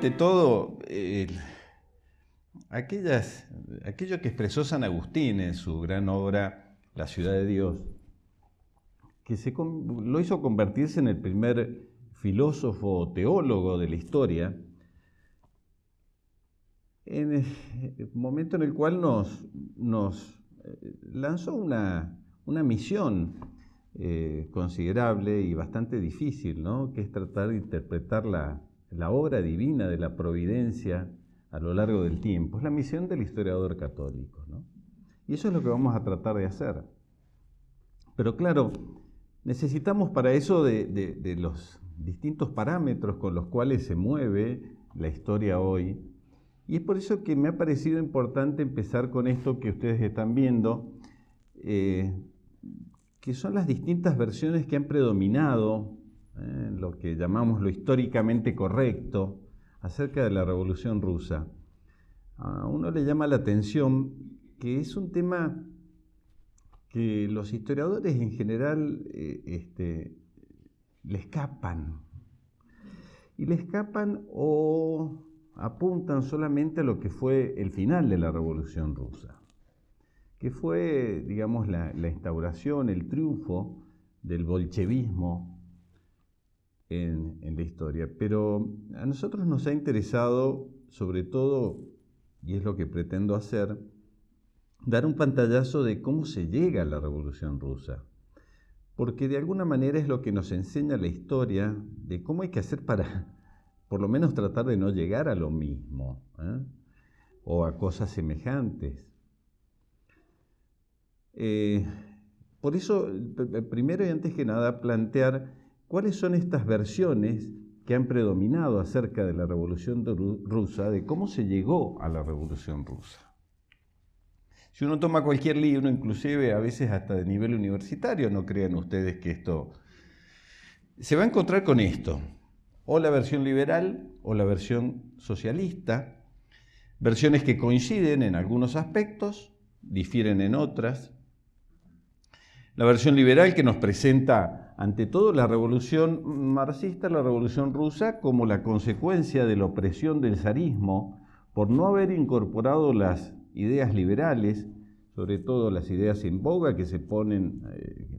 ante todo aquello que expresó San Agustín en su gran obra La ciudad de Dios, que lo hizo convertirse en el primer filósofo teólogo de la historia, en el momento en el cual nos lanzó una misión considerable y bastante difícil, ¿no? Que es tratar de interpretar la obra divina de la providencia a lo largo del tiempo. Es la misión del historiador católico, ¿no? Y eso es lo que vamos a tratar de hacer. Pero claro, necesitamos para eso de los distintos parámetros con los cuales se mueve la historia hoy. Y es por eso que me ha parecido importante empezar con esto que ustedes están viendo, que son las distintas versiones que han predominado en lo que llamamos lo históricamente correcto acerca de la Revolución Rusa. A uno le llama la atención que es un tema que los historiadores en general le escapan. Y le escapan o apuntan solamente a lo que fue el final de la Revolución Rusa, que fue, digamos, la instauración, el triunfo del bolchevismo en la historia. Pero a nosotros nos ha interesado, sobre todo, y es lo que pretendo hacer, dar un pantallazo de cómo se llega a la Revolución Rusa, porque de alguna manera es lo que nos enseña la historia de cómo hay que hacer para, por lo menos, tratar de no llegar a lo mismo, o a cosas semejantes. Por eso, primero y antes que nada, plantear cuáles son estas versiones que han predominado acerca de la Revolución Rusa, de cómo se llegó a la Revolución Rusa. Si uno toma cualquier libro, inclusive a veces hasta de nivel universitario, no crean ustedes que esto... se va a encontrar con esto, o la versión liberal o la versión socialista, versiones que coinciden en algunos aspectos, difieren en otras. La versión liberal que nos presenta, ante todo, la revolución marxista, la revolución rusa, como la consecuencia de la opresión del zarismo por no haber incorporado las ideas liberales, sobre todo las ideas en boga que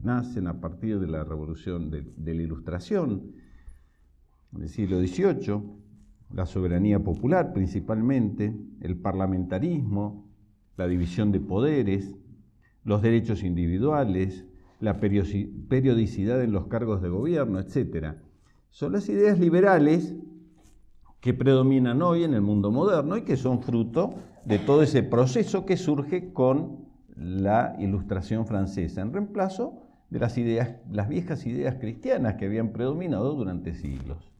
nacen a partir de la revolución de la Ilustración del siglo XVIII, la soberanía popular principalmente, el parlamentarismo, la división de poderes, los derechos individuales, la periodicidad en los cargos de gobierno, etc. Son las ideas liberales que predominan hoy en el mundo moderno y que son fruto de todo ese proceso que surge con la Ilustración francesa, en reemplazo de las viejas ideas cristianas que habían predominado durante siglos.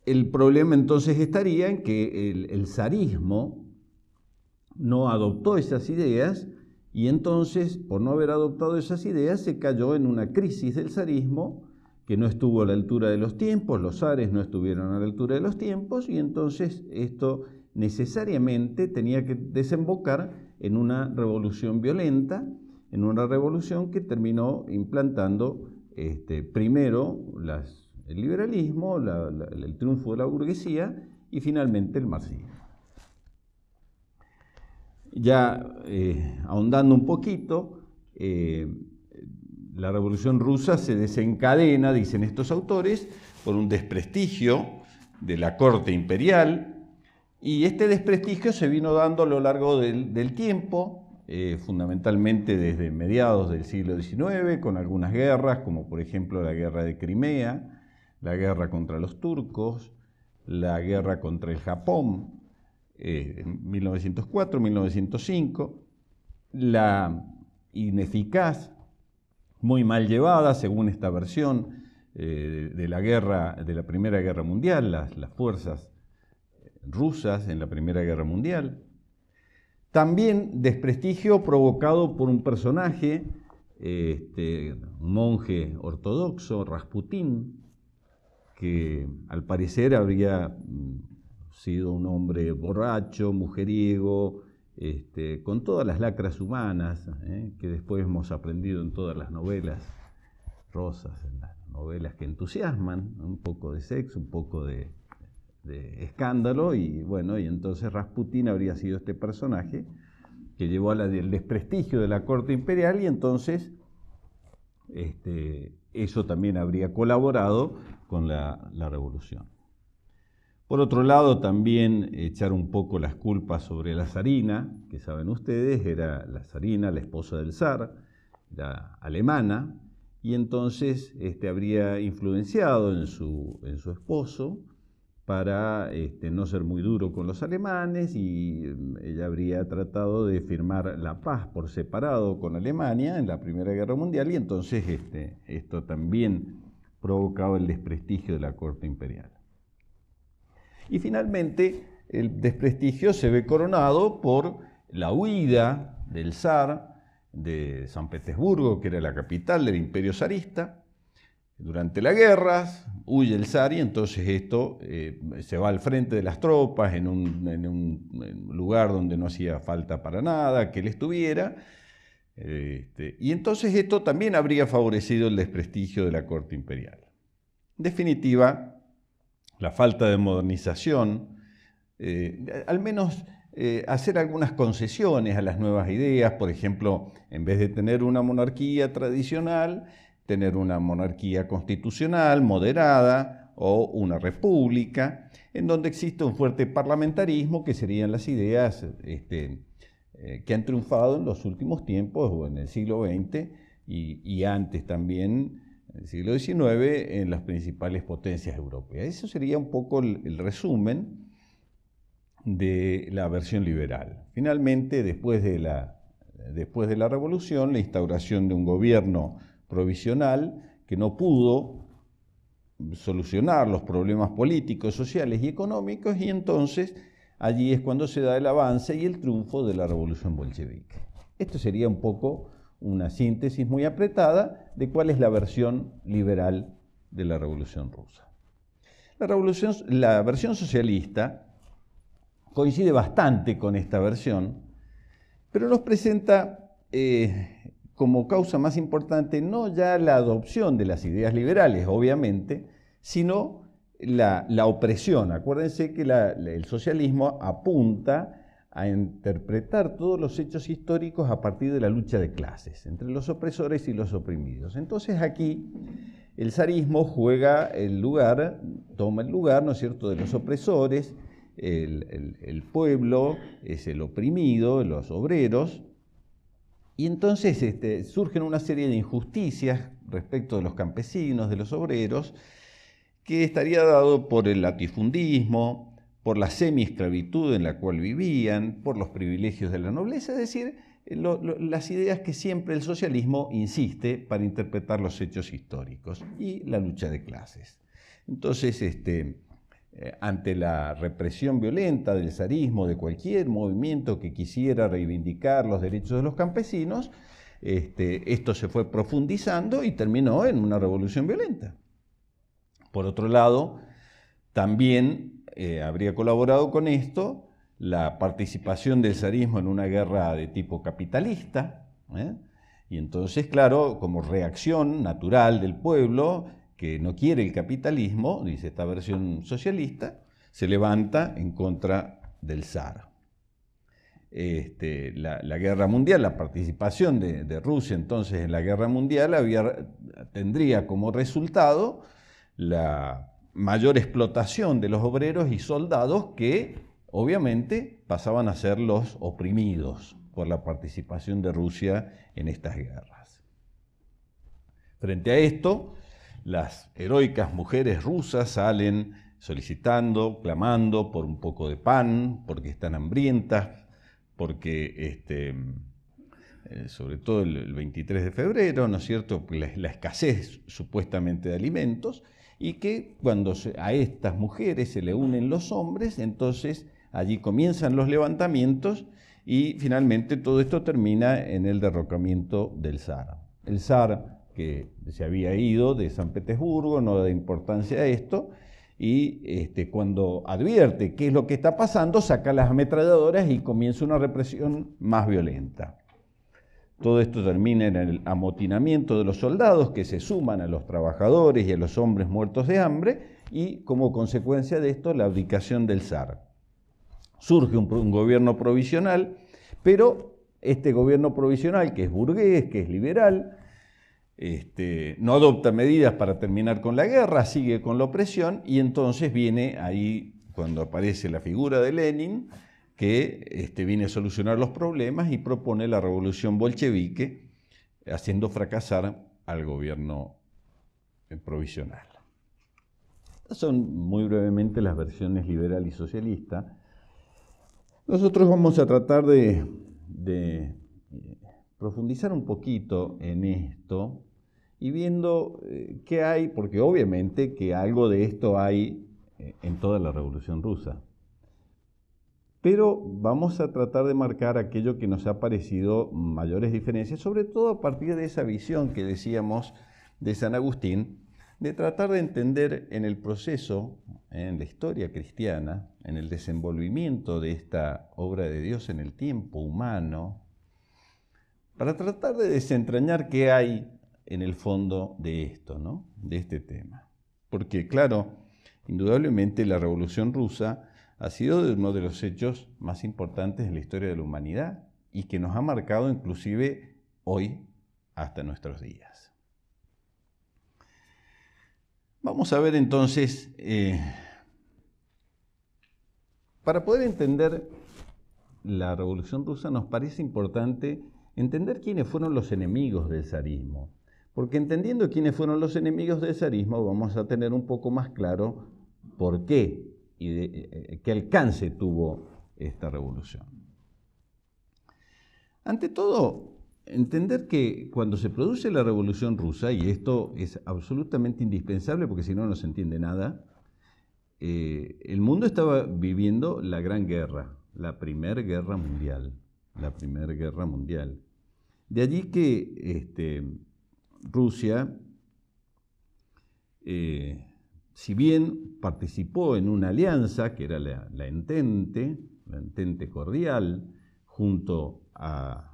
El problema entonces estaría en que el zarismo no adoptó esas ideas y entonces, por no haber adoptado esas ideas, se cayó en una crisis del zarismo que no estuvo a la altura de los tiempos, los zares no estuvieron a la altura de los tiempos, y entonces esto necesariamente tenía que desembocar en una revolución violenta, en una revolución que terminó implantando primero el liberalismo, el triunfo de la burguesía y finalmente el marxismo. Ya ahondando un poquito, la Revolución Rusa se desencadena, dicen estos autores, por un desprestigio de la corte imperial, y este desprestigio se vino dando a lo largo del tiempo, fundamentalmente desde mediados del siglo XIX, con algunas guerras, como por ejemplo la guerra de Crimea, la guerra contra los turcos, la guerra contra el Japón, en 1904, 1905, la ineficaz, muy mal llevada, según esta versión, de la Primera Guerra Mundial, las fuerzas rusas en la Primera Guerra Mundial. También desprestigio provocado por un personaje, un monje ortodoxo, Rasputín, que al parecer habría sido un hombre borracho, mujeriego, con todas las lacras humanas, que después hemos aprendido en todas las novelas rosas, en las novelas que entusiasman, un poco de sexo, un poco de escándalo y bueno, y entonces Rasputín habría sido este personaje que llevó al desprestigio de la corte imperial y entonces eso también habría colaborado con la revolución. Por otro lado, también echar un poco las culpas sobre la zarina, que saben ustedes, era la zarina, la esposa del zar, la alemana, y entonces habría influenciado en su esposo para no ser muy duro con los alemanes, y ella habría tratado de firmar la paz por separado con Alemania en la Primera Guerra Mundial, y entonces esto también provocaba el desprestigio de la corte imperial. Y finalmente el desprestigio se ve coronado por la huida del zar de San Petersburgo, que era la capital del imperio zarista. Durante las guerras huye el zar y entonces se va al frente de las tropas en un lugar donde no hacía falta para nada que él estuviera. Y entonces esto también habría favorecido el desprestigio de la corte imperial. En definitiva, la falta de modernización, al menos hacer algunas concesiones a las nuevas ideas, por ejemplo, en vez de tener una monarquía tradicional, tener una monarquía constitucional moderada o una república, en donde existe un fuerte parlamentarismo, que serían las ideas que han triunfado en los últimos tiempos, o en el siglo XX y antes también, en el siglo XIX, en las principales potencias europeas. Eso sería un poco el resumen de la versión liberal. Finalmente, después de la revolución, la instauración de un gobierno provisional que no pudo solucionar los problemas políticos, sociales y económicos, y entonces allí es cuando se da el avance y el triunfo de la revolución bolchevique. Esto sería un poco una síntesis muy apretada de cuál es la versión liberal de la Revolución Rusa. La versión socialista coincide bastante con esta versión, pero nos presenta como causa más importante no ya la adopción de las ideas liberales, obviamente, sino la opresión. Acuérdense que el socialismo apunta a interpretar todos los hechos históricos a partir de la lucha de clases entre los opresores y los oprimidos. Entonces aquí el zarismo toma el lugar, ¿no es cierto?, de los opresores, el pueblo es el oprimido, los obreros, y entonces surgen una serie de injusticias respecto de los campesinos, de los obreros, que estaría dado por el latifundismo, por la semi-esclavitud en la cual vivían, por los privilegios de la nobleza, es decir, las ideas que siempre el socialismo insiste para interpretar los hechos históricos, y la lucha de clases. Entonces, ante la represión violenta del zarismo, de cualquier movimiento que quisiera reivindicar los derechos de los campesinos, esto se fue profundizando y terminó en una revolución violenta. Por otro lado, también habría colaborado con esto la participación del zarismo en una guerra de tipo capitalista, y entonces, claro, como reacción natural del pueblo que no quiere el capitalismo, dice esta versión socialista, se levanta en contra del zar. La guerra mundial, la participación de Rusia entonces en la guerra mundial tendría como resultado la mayor explotación de los obreros y soldados que obviamente pasaban a ser los oprimidos por la participación de Rusia en estas guerras. Frente a esto, las heroicas mujeres rusas salen solicitando, clamando por un poco de pan, porque están hambrientas, porque sobre todo el 23 de febrero, ¿no es cierto?, la escasez supuestamente de alimentos, y que cuando a estas mujeres se le unen los hombres, entonces allí comienzan los levantamientos y finalmente todo esto termina en el derrocamiento del zar. El zar, que se había ido de San Petersburgo, no da importancia a esto, y cuando advierte qué es lo que está pasando, saca las ametralladoras y comienza una represión más violenta. Todo esto termina en el amotinamiento de los soldados que se suman a los trabajadores y a los hombres muertos de hambre y como consecuencia de esto la abdicación del zar. Surge un gobierno provisional, pero este gobierno provisional, que es burgués, que es liberal, no adopta medidas para terminar con la guerra, sigue con la opresión y entonces viene ahí cuando aparece la figura de Lenin, que viene a solucionar los problemas y propone la revolución bolchevique, haciendo fracasar al gobierno provisional. Estas son muy brevemente las versiones liberal y socialista. Nosotros vamos a tratar de profundizar un poquito en esto y viendo qué hay, porque obviamente que algo de esto hay en toda la Revolución Rusa. Pero vamos a tratar de marcar aquello que nos ha parecido mayores diferencias, sobre todo a partir de esa visión que decíamos de San Agustín, de tratar de entender en el proceso, en la historia cristiana, en el desenvolvimiento de esta obra de Dios en el tiempo humano, para tratar de desentrañar qué hay en el fondo de esto, ¿no? De este tema. Porque, claro, indudablemente la Revolución Rusa ha sido uno de los hechos más importantes en la historia de la humanidad y que nos ha marcado inclusive hoy hasta nuestros días. Vamos a ver entonces, para poder entender la Revolución Rusa nos parece importante entender quiénes fueron los enemigos del zarismo, porque entendiendo quiénes fueron los enemigos del zarismo vamos a tener un poco más claro por qué y qué alcance tuvo esta revolución. Ante todo, entender que cuando se produce la Revolución Rusa, y esto es absolutamente indispensable porque si no, no se entiende nada, el mundo estaba viviendo la Gran Guerra, la Primera Guerra Mundial. De allí que Rusia, si bien participó en una alianza que era la Entente cordial, junto a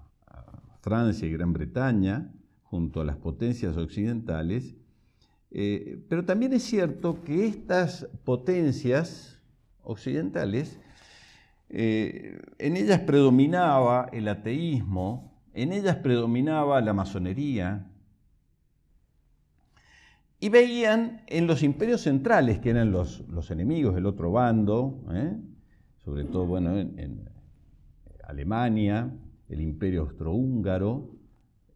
Francia y Gran Bretaña, junto a las potencias occidentales, pero también es cierto que estas potencias occidentales, en ellas predominaba el ateísmo, en ellas predominaba la masonería, y veían en los imperios centrales, que eran los enemigos del otro bando, sobre todo bueno, en Alemania, el imperio austrohúngaro,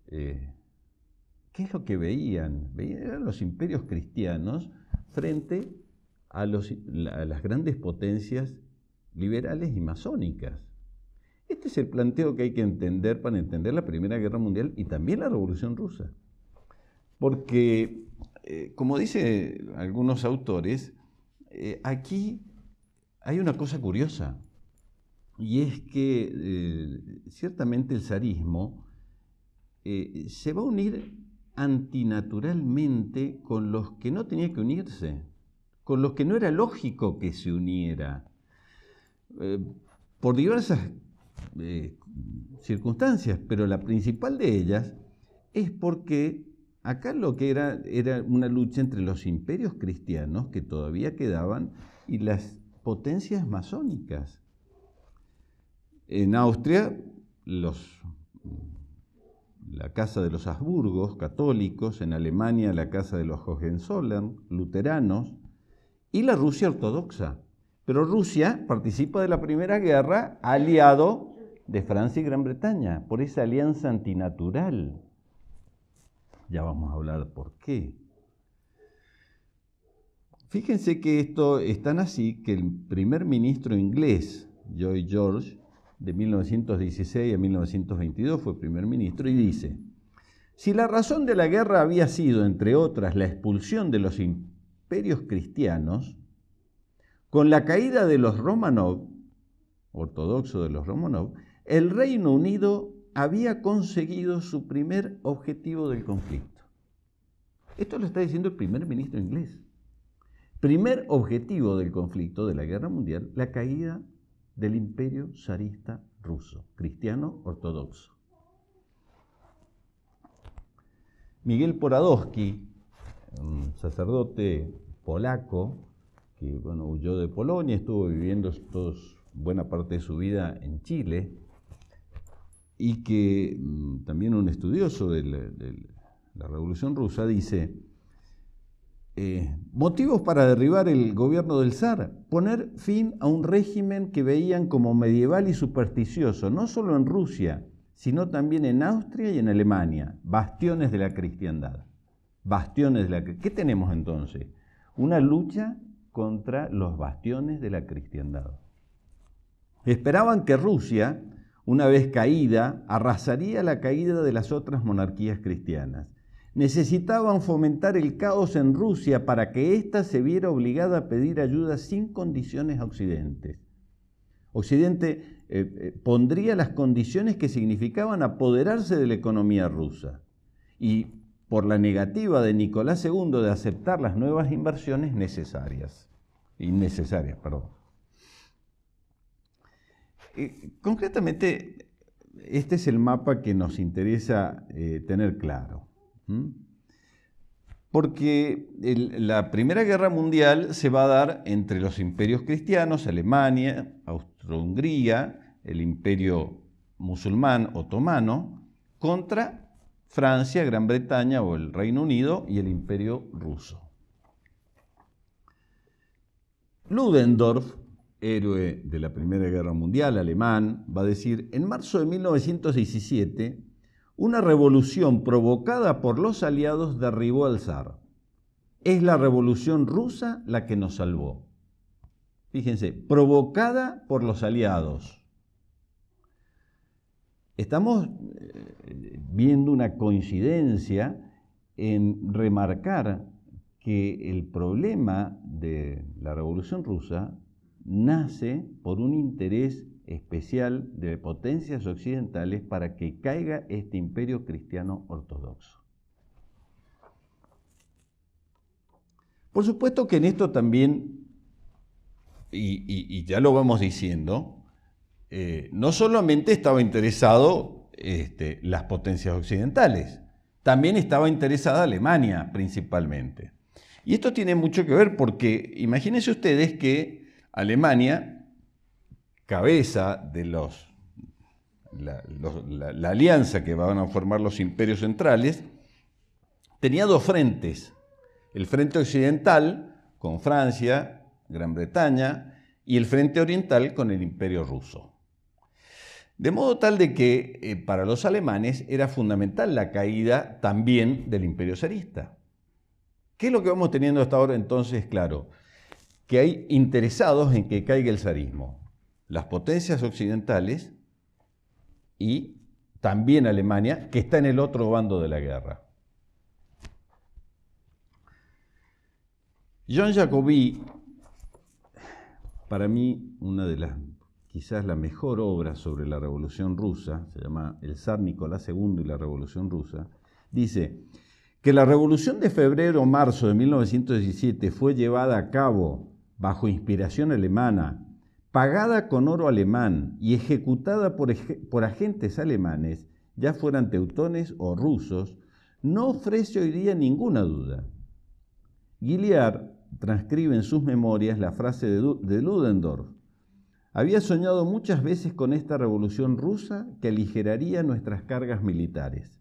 ¿qué es lo que veían? Eran los imperios cristianos frente a las grandes potencias liberales y masónicas. Este es el planteo que hay que entender para entender la Primera Guerra Mundial y también la Revolución Rusa. Porque, como dicen algunos autores, aquí hay una cosa curiosa, y es que ciertamente el zarismo se va a unir antinaturalmente con los que no tenía que unirse, con los que no era lógico que se uniera, por diversas circunstancias, pero la principal de ellas es porque acá lo que era una lucha entre los imperios cristianos que todavía quedaban y las potencias masónicas. En Austria, la casa de los Habsburgos, católicos; en Alemania, la casa de los Hohenzollern, luteranos; y la Rusia ortodoxa. Pero Rusia participa de la Primera Guerra aliado de Francia y Gran Bretaña, por esa alianza antinatural. Ya vamos a hablar por qué. Fíjense que esto es tan así que el primer ministro inglés, Lloyd George, de 1916 a 1922 fue primer ministro, y dice: si la razón de la guerra había sido, entre otras, la expulsión de los imperios cristianos, con la caída de los Romanov, ortodoxos de los Romanov, el Reino Unido había conseguido su primer objetivo del conflicto. Esto lo está diciendo el primer ministro inglés. Primer objetivo del conflicto de la Guerra Mundial, la caída del imperio zarista ruso, cristiano ortodoxo. Miguel Poradowski, un sacerdote polaco que huyó de Polonia, estuvo viviendo buena parte de su vida en Chile, y que también un estudioso de la Revolución Rusa dice: motivos para derribar el gobierno del zar, poner fin a un régimen que veían como medieval y supersticioso, no solo en Rusia, sino también en Austria y en Alemania, bastiones de la cristiandad. ¿Qué tenemos entonces? Una lucha contra los bastiones de la cristiandad. Esperaban que Rusia, una vez caída, arrasaría la caída de las otras monarquías cristianas. Necesitaban fomentar el caos en Rusia para que ésta se viera obligada a pedir ayuda sin condiciones a Occidente. Occidente pondría las condiciones que significaban apoderarse de la economía rusa. Y por la negativa de Nicolás II de aceptar las nuevas inversiones innecesarias. Concretamente, este es el mapa que nos interesa tener claro. Porque la Primera Guerra Mundial se va a dar entre los imperios cristianos, Alemania, Austro-Hungría, el imperio musulmán otomano, contra Francia, Gran Bretaña o el Reino Unido y el imperio ruso. Ludendorff, héroe de la Primera Guerra Mundial, alemán, va a decir: en marzo de 1917, una revolución provocada por los aliados derribó al zar. Es la revolución rusa la que nos salvó. Fíjense, provocada por los aliados. Estamos viendo una coincidencia en remarcar que el problema de la Revolución Rusa nace por un interés especial de potencias occidentales para que caiga este imperio cristiano ortodoxo. Por supuesto que en esto también, y ya lo vamos diciendo, no solamente estaba interesado las potencias occidentales, también estaba interesada Alemania principalmente. Y esto tiene mucho que ver porque imagínense ustedes que Alemania, cabeza de la alianza que van a formar los imperios centrales, tenía dos frentes: el frente occidental con Francia, Gran Bretaña, y el frente oriental con el imperio ruso. De modo tal de que para los alemanes era fundamental la caída también del imperio zarista. ¿Qué es lo que vamos teniendo hasta ahora entonces? Claro, que hay interesados en que caiga el zarismo, las potencias occidentales y también Alemania, que está en el otro bando de la guerra. Jean Jacobi, para mí quizás la mejor obra sobre la Revolución Rusa, se llama El zar Nicolás II y la Revolución Rusa, dice que la Revolución de febrero-marzo de 1917 fue llevada a cabo bajo inspiración alemana, pagada con oro alemán y ejecutada por agentes alemanes, ya fueran teutones o rusos, no ofrece hoy día ninguna duda. Guilliard transcribe en sus memorias la frase de Ludendorff: había soñado muchas veces con esta revolución rusa que aligeraría nuestras cargas militares.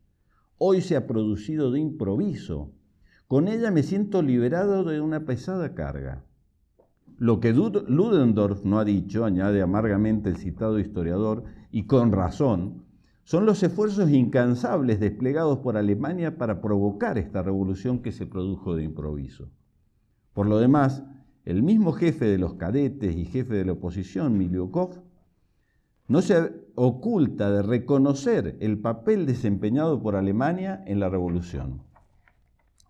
Hoy se ha producido de improviso. Con ella me siento liberado de una pesada carga. Lo que Ludendorff no ha dicho, añade amargamente el citado historiador, y con razón, son los esfuerzos incansables desplegados por Alemania para provocar esta revolución que se produjo de improviso. Por lo demás, el mismo jefe de los cadetes y jefe de la oposición, Miliukov, no se oculta de reconocer el papel desempeñado por Alemania en la revolución.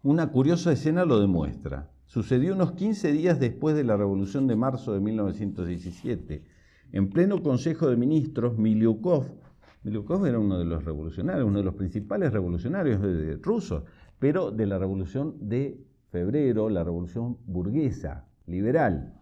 Una curiosa escena lo demuestra. Sucedió unos 15 días después de la Revolución de marzo de 1917. En pleno Consejo de Ministros, Miliukov era uno de los revolucionarios, uno de los principales revolucionarios rusos, pero de la Revolución de Febrero, la Revolución burguesa, liberal.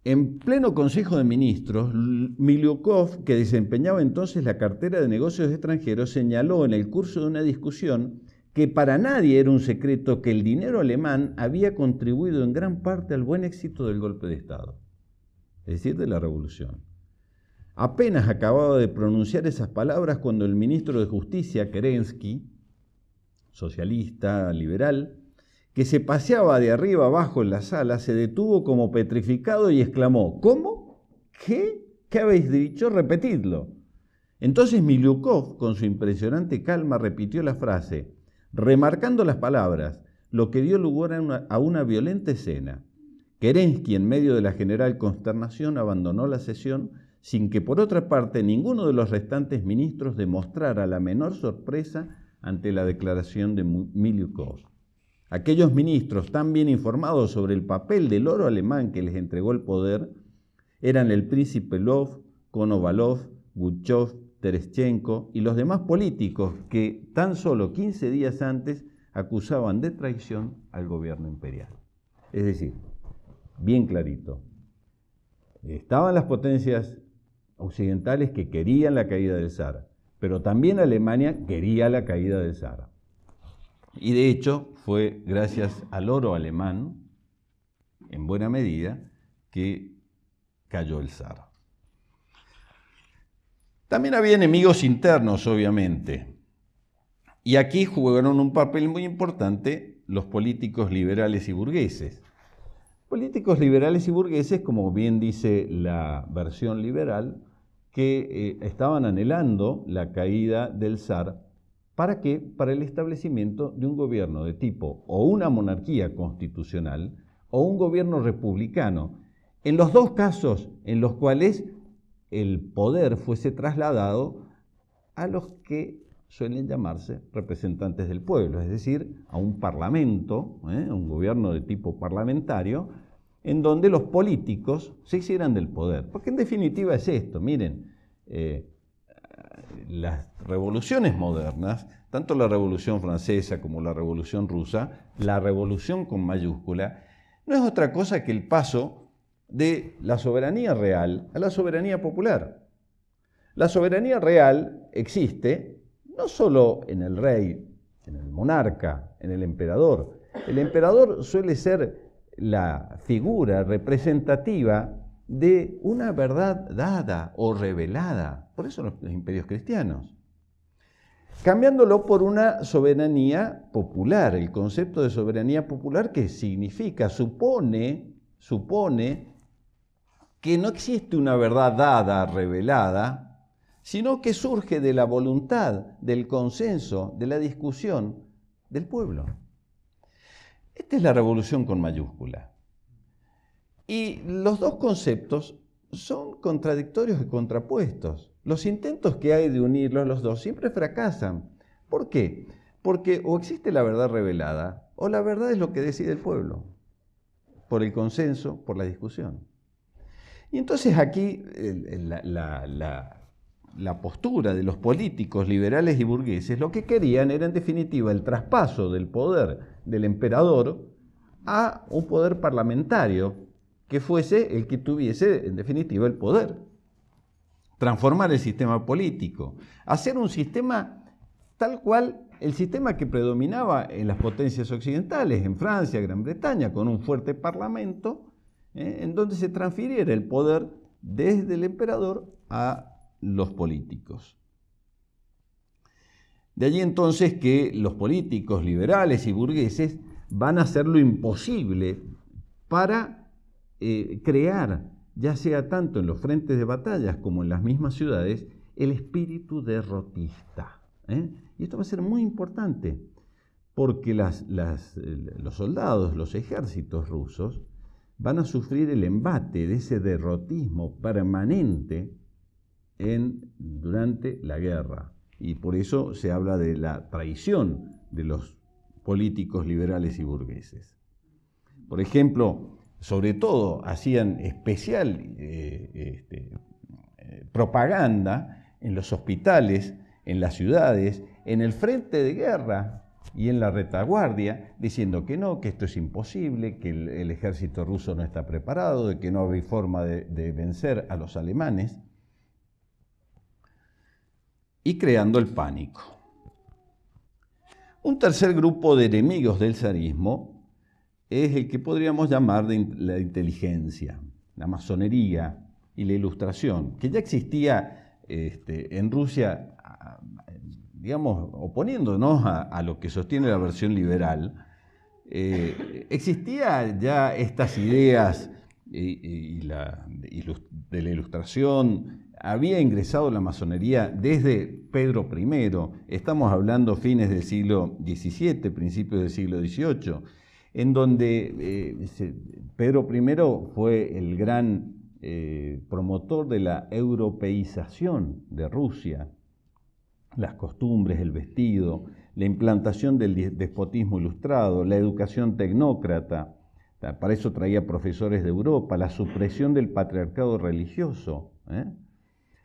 En pleno Consejo de Ministros, Miliukov, que desempeñaba entonces la cartera de Negocios Extranjeros, señaló en el curso de una discusión que para nadie era un secreto que el dinero alemán había contribuido en gran parte al buen éxito del golpe de Estado, es decir, de la revolución. Apenas acababa de pronunciar esas palabras cuando el ministro de Justicia, Kerensky, socialista, liberal, que se paseaba de arriba abajo en la sala, se detuvo como petrificado y exclamó: ¿cómo? ¿Qué? ¿Qué habéis dicho? Repetidlo. Entonces Miliukov, con su impresionante calma, repitió la frase, remarcando las palabras, lo que dio lugar a una violenta escena. Kerensky, en medio de la general consternación, abandonó la sesión sin que, por otra parte, ninguno de los restantes ministros demostrara la menor sorpresa ante la declaración de Miliukov. Aquellos ministros tan bien informados sobre el papel del oro alemán que les entregó el poder eran el príncipe Lvov, Konovalov, Guchov, Terestchenko y los demás políticos que tan solo 15 días antes acusaban de traición al gobierno imperial. Es decir, bien clarito, estaban las potencias occidentales que querían la caída del zar, pero también Alemania quería la caída del zar. Y de hecho fue gracias al oro alemán, en buena medida, que cayó el zar. También había enemigos internos, obviamente, y aquí jugaron un papel muy importante los políticos liberales y burgueses. Políticos liberales y burgueses, como bien dice la versión liberal, que estaban anhelando la caída del zar. ¿Para qué? Para el establecimiento de un gobierno de tipo o una monarquía constitucional o un gobierno republicano, en los dos casos en los cuales el poder fuese trasladado a los que suelen llamarse representantes del pueblo, es decir, a un parlamento, un gobierno de tipo parlamentario, en donde los políticos se hicieran del poder. Porque en definitiva es esto, miren, las revoluciones modernas, tanto la Revolución Francesa como la Revolución Rusa, la revolución con mayúscula, no es otra cosa que el paso de la soberanía real a la soberanía popular. La soberanía real existe no solo en el rey, en el monarca, en el emperador. El emperador suele ser la figura representativa de una verdad dada o revelada, por eso los imperios cristianos. Cambiándolo por una soberanía popular, el concepto de soberanía popular que significa, supone que no existe una verdad dada, revelada, sino que surge de la voluntad, del consenso, de la discusión del pueblo. Esta es la revolución con mayúscula. Y los dos conceptos son contradictorios y contrapuestos. Los intentos que hay de unirlos los dos siempre fracasan. ¿Por qué? Porque o existe la verdad revelada o la verdad es lo que decide el pueblo, por el consenso, por la discusión. Y entonces aquí la postura de los políticos liberales y burgueses lo que querían era en definitiva el traspaso del poder del emperador a un poder parlamentario que fuese el que tuviese en definitiva el poder. Transformar el sistema político, hacer un sistema tal cual el sistema que predominaba en las potencias occidentales, en Francia, Gran Bretaña, con un fuerte parlamento, en donde se transfiriera el poder desde el emperador a los políticos. De allí entonces que los políticos liberales y burgueses van a hacer lo imposible para crear, ya sea tanto en los frentes de batallas como en las mismas ciudades, el espíritu derrotista. Y esto va a ser muy importante, porque los soldados, los ejércitos rusos, van a sufrir el embate de ese derrotismo permanente durante la guerra. Y por eso se habla de la traición de los políticos liberales y burgueses. Por ejemplo, sobre todo hacían especial propaganda en los hospitales, en las ciudades, en el frente de guerra y en la retaguardia, diciendo que no, que esto es imposible, que el ejército ruso no está preparado, de que no había forma de vencer a los alemanes, y creando el pánico. Un tercer grupo de enemigos del zarismo es el que podríamos llamar de la inteligencia, la masonería y la ilustración, que ya existía en Rusia, digamos, oponiéndonos a lo que sostiene la versión liberal. Existía ya estas ideas de la ilustración. Había ingresado la masonería desde Pedro I, estamos hablando fines del siglo XVII, principios del siglo XVIII, en donde Pedro I fue el gran promotor de la europeización de Rusia, las costumbres, el vestido, la implantación del despotismo ilustrado, la educación tecnócrata, para eso traía profesores de Europa, la supresión del patriarcado religioso.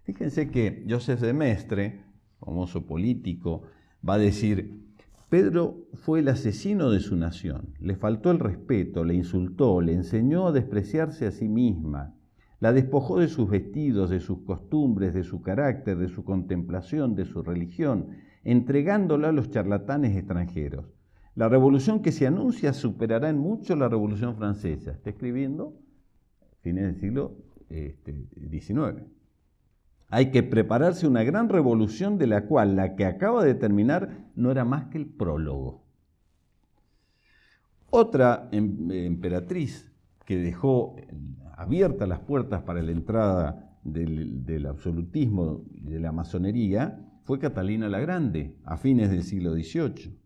Fíjense que Joseph de Maistre, famoso político, va a decir: Pedro fue el asesino de su nación, le faltó el respeto, le insultó, le enseñó a despreciarse a sí misma, la despojó de sus vestidos, de sus costumbres, de su carácter, de su contemplación, de su religión, entregándola a los charlatanes extranjeros. La revolución que se anuncia superará en mucho la Revolución Francesa. Está escribiendo fines del siglo XIX. Hay que prepararse una gran revolución de la cual la que acaba de terminar no era más que el prólogo. Otra emperatriz que dejó abiertas las puertas para la entrada del absolutismo y de la masonería fue Catalina la Grande, a fines del siglo XVIII.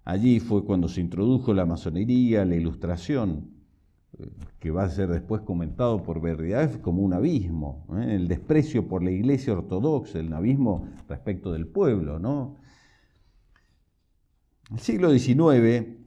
Allí fue cuando se introdujo la masonería, la ilustración, que va a ser después comentado por Berdyaev como un abismo, el desprecio por la Iglesia ortodoxa, el abismo respecto del pueblo, ¿no? El siglo XIX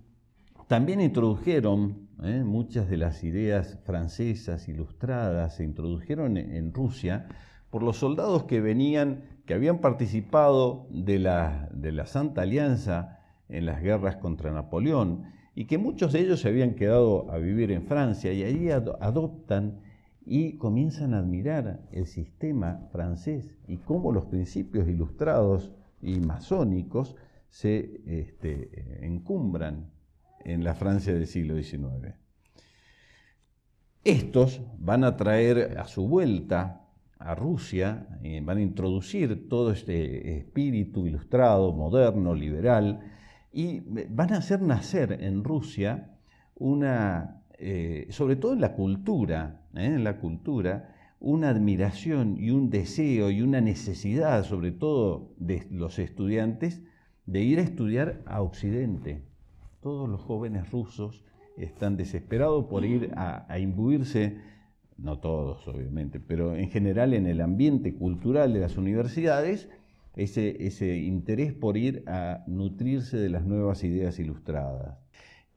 también introdujeron muchas de las ideas francesas ilustradas, se introdujeron en Rusia por los soldados que habían participado de la Santa Alianza en las guerras contra Napoleón, y que muchos de ellos se habían quedado a vivir en Francia, y allí adoptan y comienzan a admirar el sistema francés y cómo los principios ilustrados y masónicos se encumbran en la Francia del siglo XIX. Estos van a traer a su vuelta a Rusia, van a introducir todo este espíritu ilustrado, moderno, liberal, y van a hacer nacer en Rusia sobre todo en la cultura, una admiración y un deseo y una necesidad, sobre todo de los estudiantes, de ir a estudiar a Occidente. Todos los jóvenes rusos están desesperados por ir a imbuirse, no todos obviamente, pero en general en el ambiente cultural de las universidades, ese interés por ir a nutrirse de las nuevas ideas ilustradas.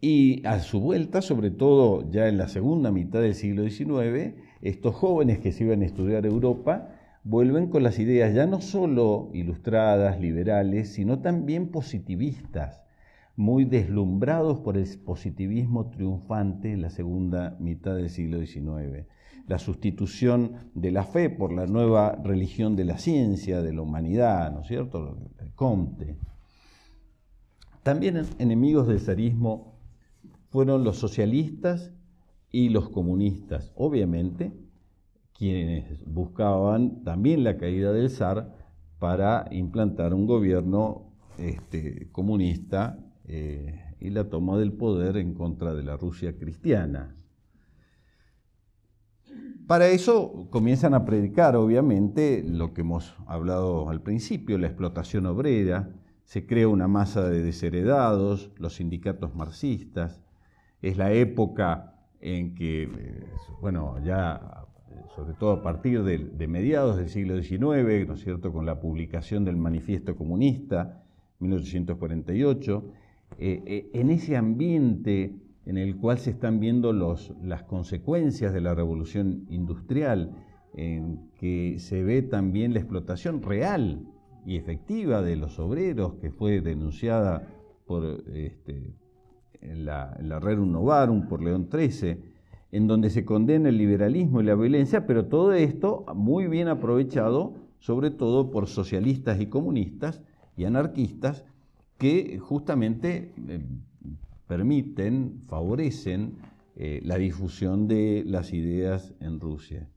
Y a su vuelta, sobre todo ya en la segunda mitad del siglo XIX, estos jóvenes que se iban a estudiar a Europa vuelven con las ideas ya no solo ilustradas, liberales, sino también positivistas, muy deslumbrados por el positivismo triunfante en la segunda mitad del siglo XIX. La sustitución de la fe por la nueva religión de la ciencia, de la humanidad, ¿no es cierto? El Comte. También enemigos del zarismo fueron los socialistas y los comunistas, obviamente, quienes buscaban también la caída del zar para implantar un gobierno comunista y la toma del poder en contra de la Rusia cristiana. Para eso comienzan a predicar, obviamente, lo que hemos hablado al principio, la explotación obrera, se crea una masa de desheredados, los sindicatos marxistas. Es la época en que, ya sobre todo a partir de mediados del siglo XIX, ¿no es cierto?, con la publicación del Manifiesto Comunista, 1848, en ese ambiente en el cual se están viendo las consecuencias de la revolución industrial, en que se ve también la explotación real y efectiva de los obreros, que fue denunciada por la Rerum Novarum, por León XIII, en donde se condena el liberalismo y la violencia, pero todo esto muy bien aprovechado, sobre todo por socialistas y comunistas y anarquistas, que justamente permiten, favorecen la difusión de las ideas en Rusia,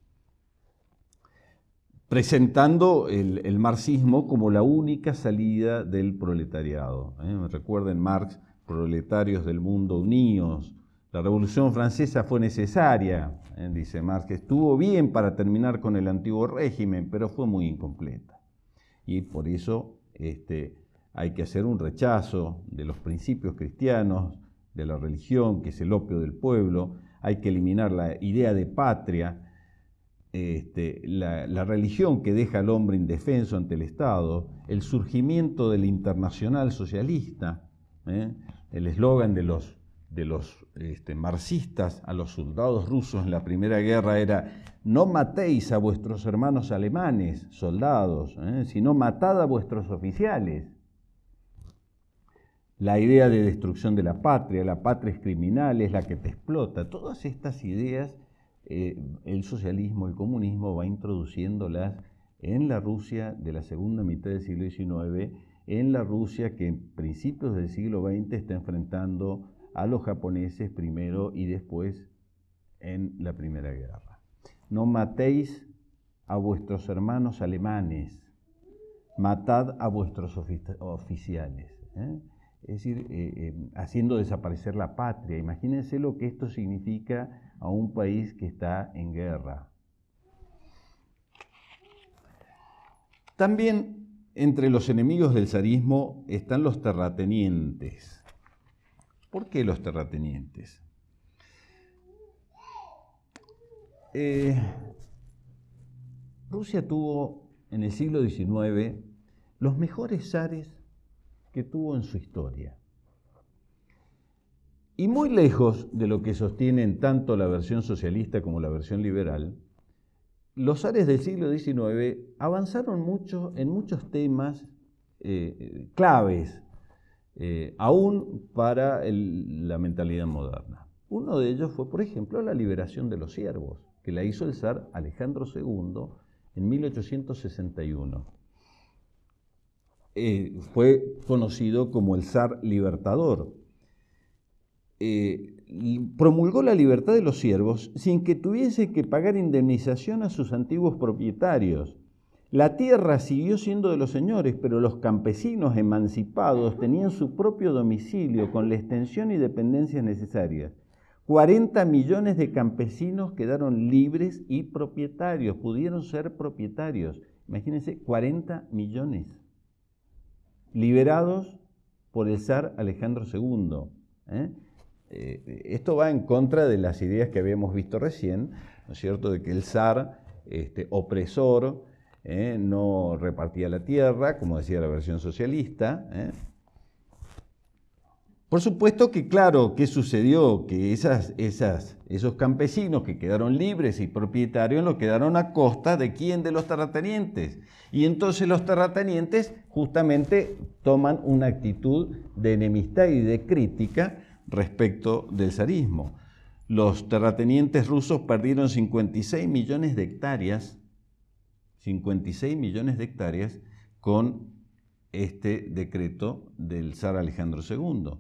presentando el marxismo como la única salida del proletariado. Recuerden Marx, proletarios del mundo unidos. La Revolución Francesa fue necesaria, dice Marx, que estuvo bien para terminar con el antiguo régimen, pero fue muy incompleta. Y por eso hay que hacer un rechazo de los principios cristianos, de la religión, que es el opio del pueblo. Hay que eliminar la idea de patria, la religión que deja al hombre indefenso ante el Estado, el surgimiento del internacional socialista, el eslogan de los marxistas a los soldados rusos en la Primera Guerra era: no matéis a vuestros hermanos alemanes, soldados, sino matad a vuestros oficiales. La idea de destrucción de la patria es criminal, es la que te explota. Todas estas ideas, el socialismo, el comunismo va introduciéndolas en la Rusia de la segunda mitad del siglo XIX, en la Rusia que en principios del siglo XX está enfrentando a los japoneses primero y después en la Primera Guerra. No matéis a vuestros hermanos alemanes, matad a vuestros oficiales. Es decir, haciendo desaparecer la patria. Imagínense lo que esto significa a un país que está en guerra. También entre los enemigos del zarismo están los terratenientes. ¿Por qué los terratenientes? Rusia tuvo en el siglo XIX los mejores zares que tuvo en su historia. Y muy lejos de lo que sostienen tanto la versión socialista como la versión liberal, los zares del siglo XIX avanzaron mucho en muchos temas claves, aún para la mentalidad moderna. Uno de ellos fue, por ejemplo, la liberación de los siervos, que la hizo el zar Alejandro II en 1861. Fue conocido como el zar libertador. Promulgó la libertad de los siervos sin que tuviese que pagar indemnización a sus antiguos propietarios. La tierra siguió siendo de los señores, pero los campesinos emancipados tenían su propio domicilio con la extensión y dependencias necesarias. 40 millones de campesinos quedaron libres y propietarios, pudieron ser propietarios. Imagínense, 40 millones. Liberados por el zar Alejandro II. Esto va en contra de las ideas que habíamos visto recién, ¿no es cierto?, de que el zar opresor no repartía la tierra, como decía la versión socialista. Por supuesto que, claro, ¿qué sucedió? Que esos campesinos que quedaron libres y propietarios lo quedaron a costa ¿de quién? De los terratenientes. Y entonces los terratenientes justamente toman una actitud de enemistad y de crítica respecto del zarismo. Los terratenientes rusos perdieron 56 millones de hectáreas, 56 millones de hectáreas con este decreto del zar Alejandro II.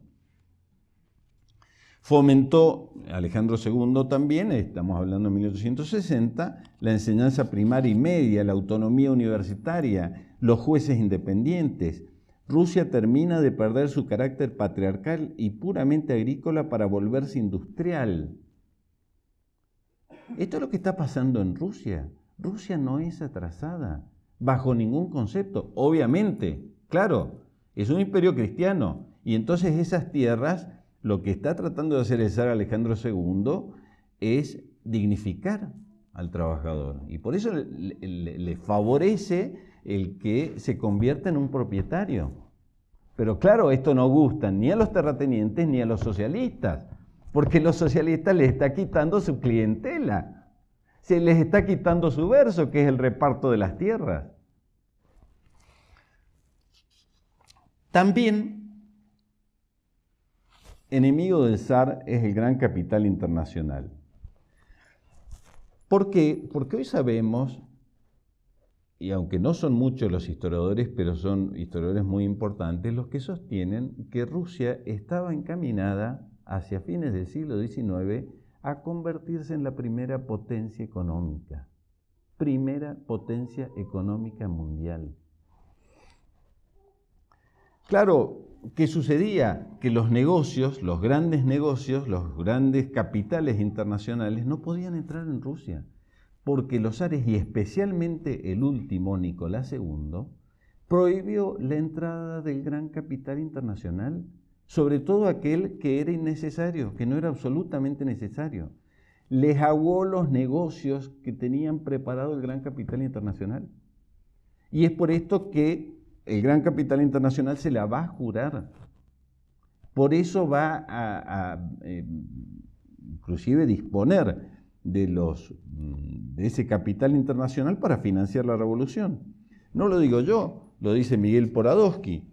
Fomentó Alejandro II también, estamos hablando de 1860, la enseñanza primaria y media, la autonomía universitaria, los jueces independientes. Rusia termina de perder su carácter patriarcal y puramente agrícola para volverse industrial. Esto es lo que está pasando en Rusia. Rusia no es atrasada, bajo ningún concepto. Obviamente, claro, es un imperio cristiano y entonces esas tierras, lo que está tratando de hacer el zar Alejandro II es dignificar al trabajador. Y por eso le favorece el que se convierta en un propietario. Pero claro, esto no gusta ni a los terratenientes ni a los socialistas, porque los socialistas les está quitando su clientela, se les está quitando su verso, que es el reparto de las tierras. También enemigo del zar es el gran capital internacional. ¿Por qué? Porque hoy sabemos, y aunque no son muchos los historiadores, pero son historiadores muy importantes, los que sostienen que Rusia estaba encaminada hacia fines del siglo XIX a convertirse en la primera potencia económica mundial. Claro, ¿qué sucedía? Que los negocios, los grandes capitales internacionales no podían entrar en Rusia, porque los zares, y especialmente el último, Nicolás II, prohibió la entrada del gran capital internacional, sobre todo aquel que era innecesario, que no era absolutamente necesario. Les aguó los negocios que tenían preparado el gran capital internacional. Y es por esto que el gran capital internacional se la va a jurar. Por eso va a inclusive disponer de ese capital internacional para financiar la revolución. No lo digo yo, lo dice Miguel Poradovsky.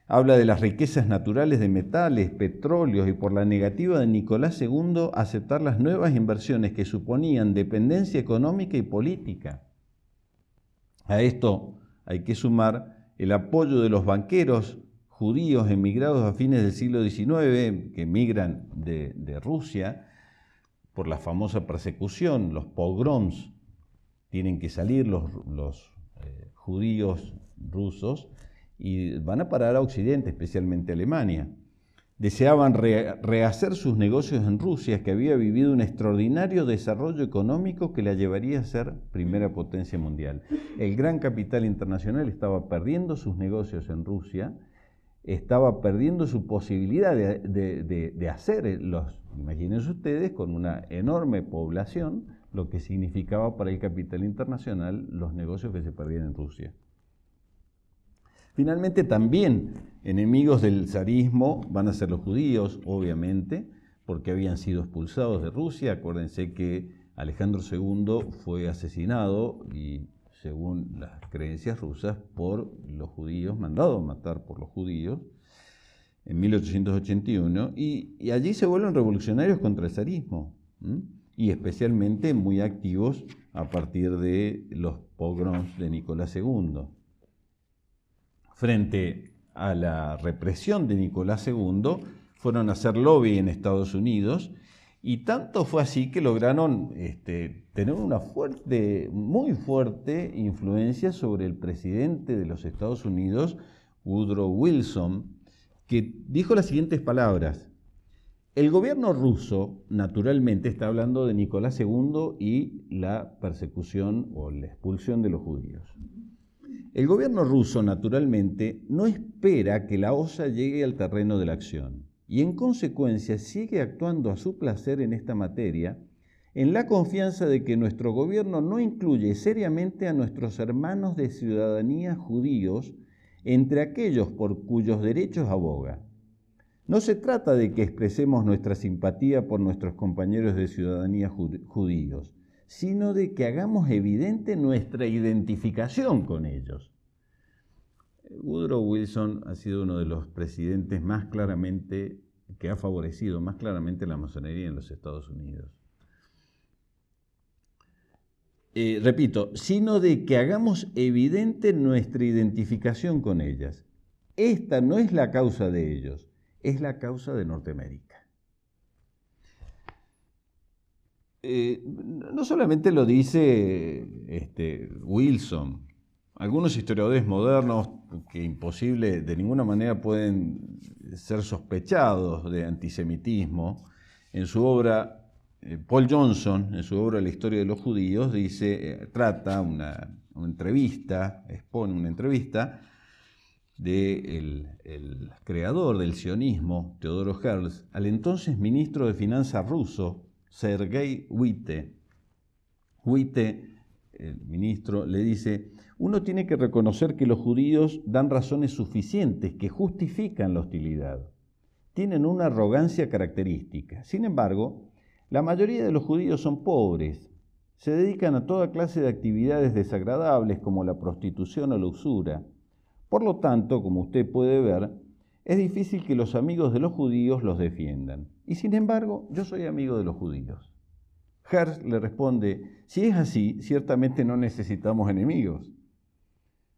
Habla de las riquezas naturales de metales, petróleos y por la negativa de Nicolás II a aceptar las nuevas inversiones que suponían dependencia económica y política. A esto hay que sumar el apoyo de los banqueros judíos emigrados a fines del siglo XIX, que emigran de Rusia por la famosa persecución, los pogroms. Tienen que salir los judíos rusos y van a parar a Occidente, especialmente a Alemania. Deseaban rehacer sus negocios en Rusia, que había vivido un extraordinario desarrollo económico que la llevaría a ser primera potencia mundial. El gran capital internacional estaba perdiendo sus negocios en Rusia, estaba perdiendo su posibilidad de hacer imagínense ustedes, con una enorme población, lo que significaba para el capital internacional los negocios que se perdían en Rusia. Finalmente, también enemigos del zarismo van a ser los judíos, obviamente, porque habían sido expulsados de Rusia. Acuérdense que Alejandro II fue asesinado, y según las creencias rusas, por los judíos, mandado a matar por los judíos, en 1881, y allí se vuelven revolucionarios contra el zarismo, y especialmente muy activos a partir de los pogroms de Nicolás II. Frente a la represión de Nicolás II, fueron a hacer lobby en Estados Unidos, y tanto fue así que lograron tener una muy fuerte influencia sobre el presidente de los Estados Unidos, Woodrow Wilson, que dijo las siguientes palabras: el gobierno ruso, naturalmente, está hablando de Nicolás II y la persecución o la expulsión de los judíos. El gobierno ruso, naturalmente, no espera que la OSA llegue al terreno de la acción y, en consecuencia, sigue actuando a su placer en esta materia, en la confianza de que nuestro gobierno no incluye seriamente a nuestros hermanos de ciudadanía judíos entre aquellos por cuyos derechos aboga. No se trata de que expresemos nuestra simpatía por nuestros compañeros de ciudadanía judíos, sino de que hagamos evidente nuestra identificación con ellos. Woodrow Wilson ha sido uno de los presidentes que ha favorecido más claramente la masonería en los Estados Unidos. Repito, sino de que hagamos evidente nuestra identificación con ellas. Esta no es la causa de ellos, es la causa de Norteamérica. No solamente lo dice Wilson, algunos historiadores modernos que imposible, de ninguna manera pueden ser sospechados de antisemitismo, en su obra, Paul Johnson, en su obra La historia de los judíos, trata una entrevista, expone una entrevista del creador del sionismo, Teodoro Herzl, al entonces ministro de Finanzas ruso, Sergei Witte. Witte, el ministro, le dice: uno tiene que reconocer que los judíos dan razones suficientes que justifican la hostilidad. Tienen una arrogancia característica. Sin embargo, la mayoría de los judíos son pobres. Se dedican a toda clase de actividades desagradables como la prostitución o la usura. Por lo tanto, como usted puede ver, es difícil que los amigos de los judíos los defiendan. Y sin embargo, yo soy amigo de los judíos. Herzl le responde: si es así, ciertamente no necesitamos enemigos.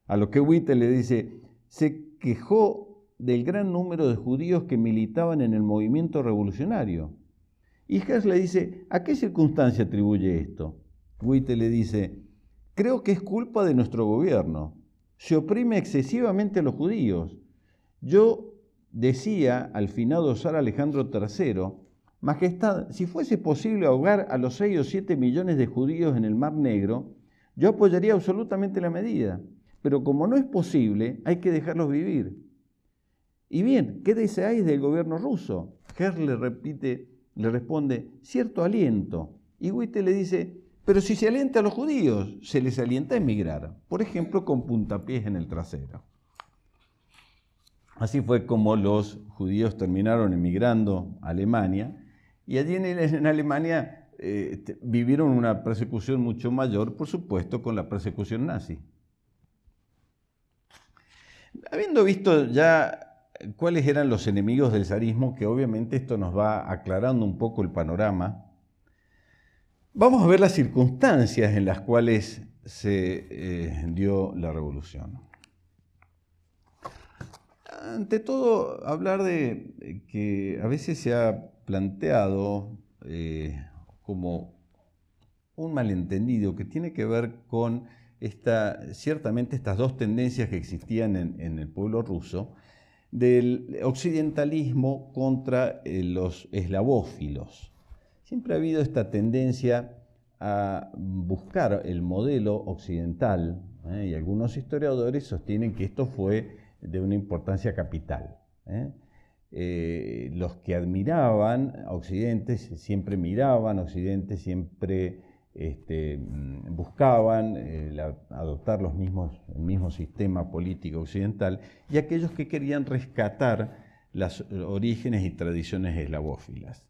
A lo que Witte le dice, se quejó del gran número de judíos que militaban en el movimiento revolucionario. Y Herz le dice, ¿a qué circunstancia atribuye esto? Witte le dice, creo que es culpa de nuestro gobierno. Se oprime excesivamente a los judíos. Yo decía al finado zar Alejandro III, Majestad, si fuese posible ahogar a los 6 o 7 millones de judíos en el Mar Negro, yo apoyaría absolutamente la medida. Pero como no es posible, hay que dejarlos vivir. Y bien, ¿qué deseáis del gobierno ruso? Herz le responde, cierto aliento. Y Witte le dice, pero si se alienta a los judíos, se les alienta a emigrar, por ejemplo, con puntapiés en el trasero. Así fue como los judíos terminaron emigrando a Alemania, y allí en Alemania vivieron una persecución mucho mayor, por supuesto, con la persecución nazi. Habiendo visto ya cuáles eran los enemigos del zarismo, que obviamente esto nos va aclarando un poco el panorama, vamos a ver las circunstancias en las cuales se dio la revolución. Ante todo, hablar de que a veces se ha planteado como un malentendido que tiene que ver con ciertamente estas dos tendencias que existían en el pueblo ruso, del occidentalismo contra los eslavófilos. Siempre ha habido esta tendencia a buscar el modelo occidental, y algunos historiadores sostienen que esto fue de una importancia capital. Los que admiraban a Occidente siempre miraban a Occidente, siempre buscaban adoptar el mismo sistema político occidental, y aquellos que querían rescatar los orígenes y tradiciones eslavófilas.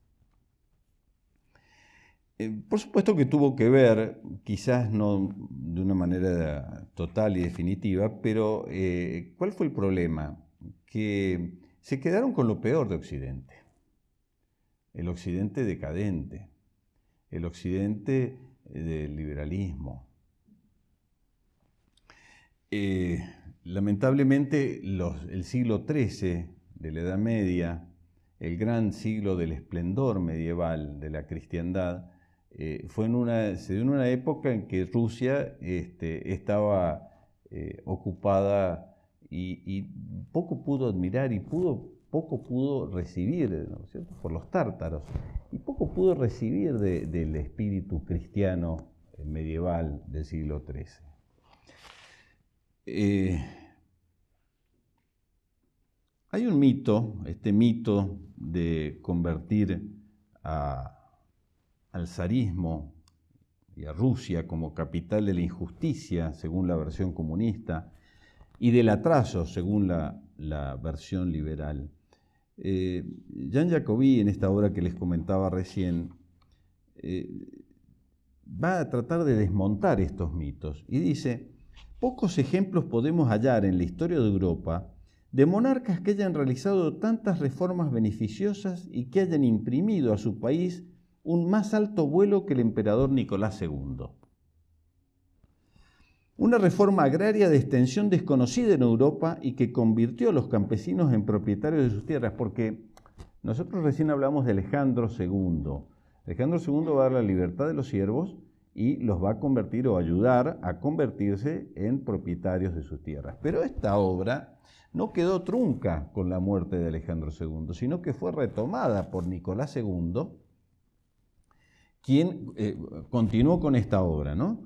Por supuesto que tuvo que ver, quizás no de una manera total y definitiva, pero ¿cuál fue el problema? Que se quedaron con lo peor de Occidente. El Occidente decadente, el Occidente del liberalismo. Lamentablemente el siglo XIII de la Edad Media, el gran siglo del esplendor medieval de la cristiandad, se dio en una época en que Rusia estaba ocupada y poco pudo admirar y poco pudo recibir, ¿no es cierto?, por los tártaros, y poco pudo recibir del espíritu cristiano medieval del siglo XIII. Hay un mito, este mito de convertir al zarismo y a Rusia como capital de la injusticia, según la versión comunista, y del atraso, según la versión liberal. Jean Jacobi, en esta obra que les comentaba recién, va a tratar de desmontar estos mitos y dice, pocos ejemplos podemos hallar en la historia de Europa de monarcas que hayan realizado tantas reformas beneficiosas y que hayan imprimido a su país un más alto vuelo que el emperador Nicolás II. Una reforma agraria de extensión desconocida en Europa y que convirtió a los campesinos en propietarios de sus tierras, porque nosotros recién hablamos de Alejandro II. Alejandro II va a dar la libertad de los siervos y los va a convertir o ayudar a convertirse en propietarios de sus tierras. Pero esta obra no quedó trunca con la muerte de Alejandro II, sino que fue retomada por Nicolás II, quien continuó con esta obra, ¿no?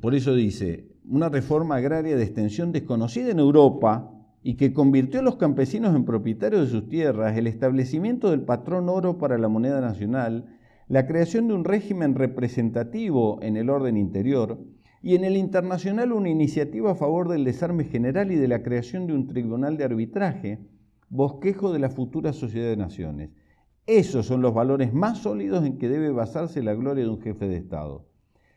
Por eso dice, una reforma agraria de extensión desconocida en Europa y que convirtió a los campesinos en propietarios de sus tierras, el establecimiento del patrón oro para la moneda nacional, la creación de un régimen representativo en el orden interior y en el internacional una iniciativa a favor del desarme general y de la creación de un tribunal de arbitraje, bosquejo de la futura sociedad de naciones. Esos son los valores más sólidos en que debe basarse la gloria de un jefe de Estado.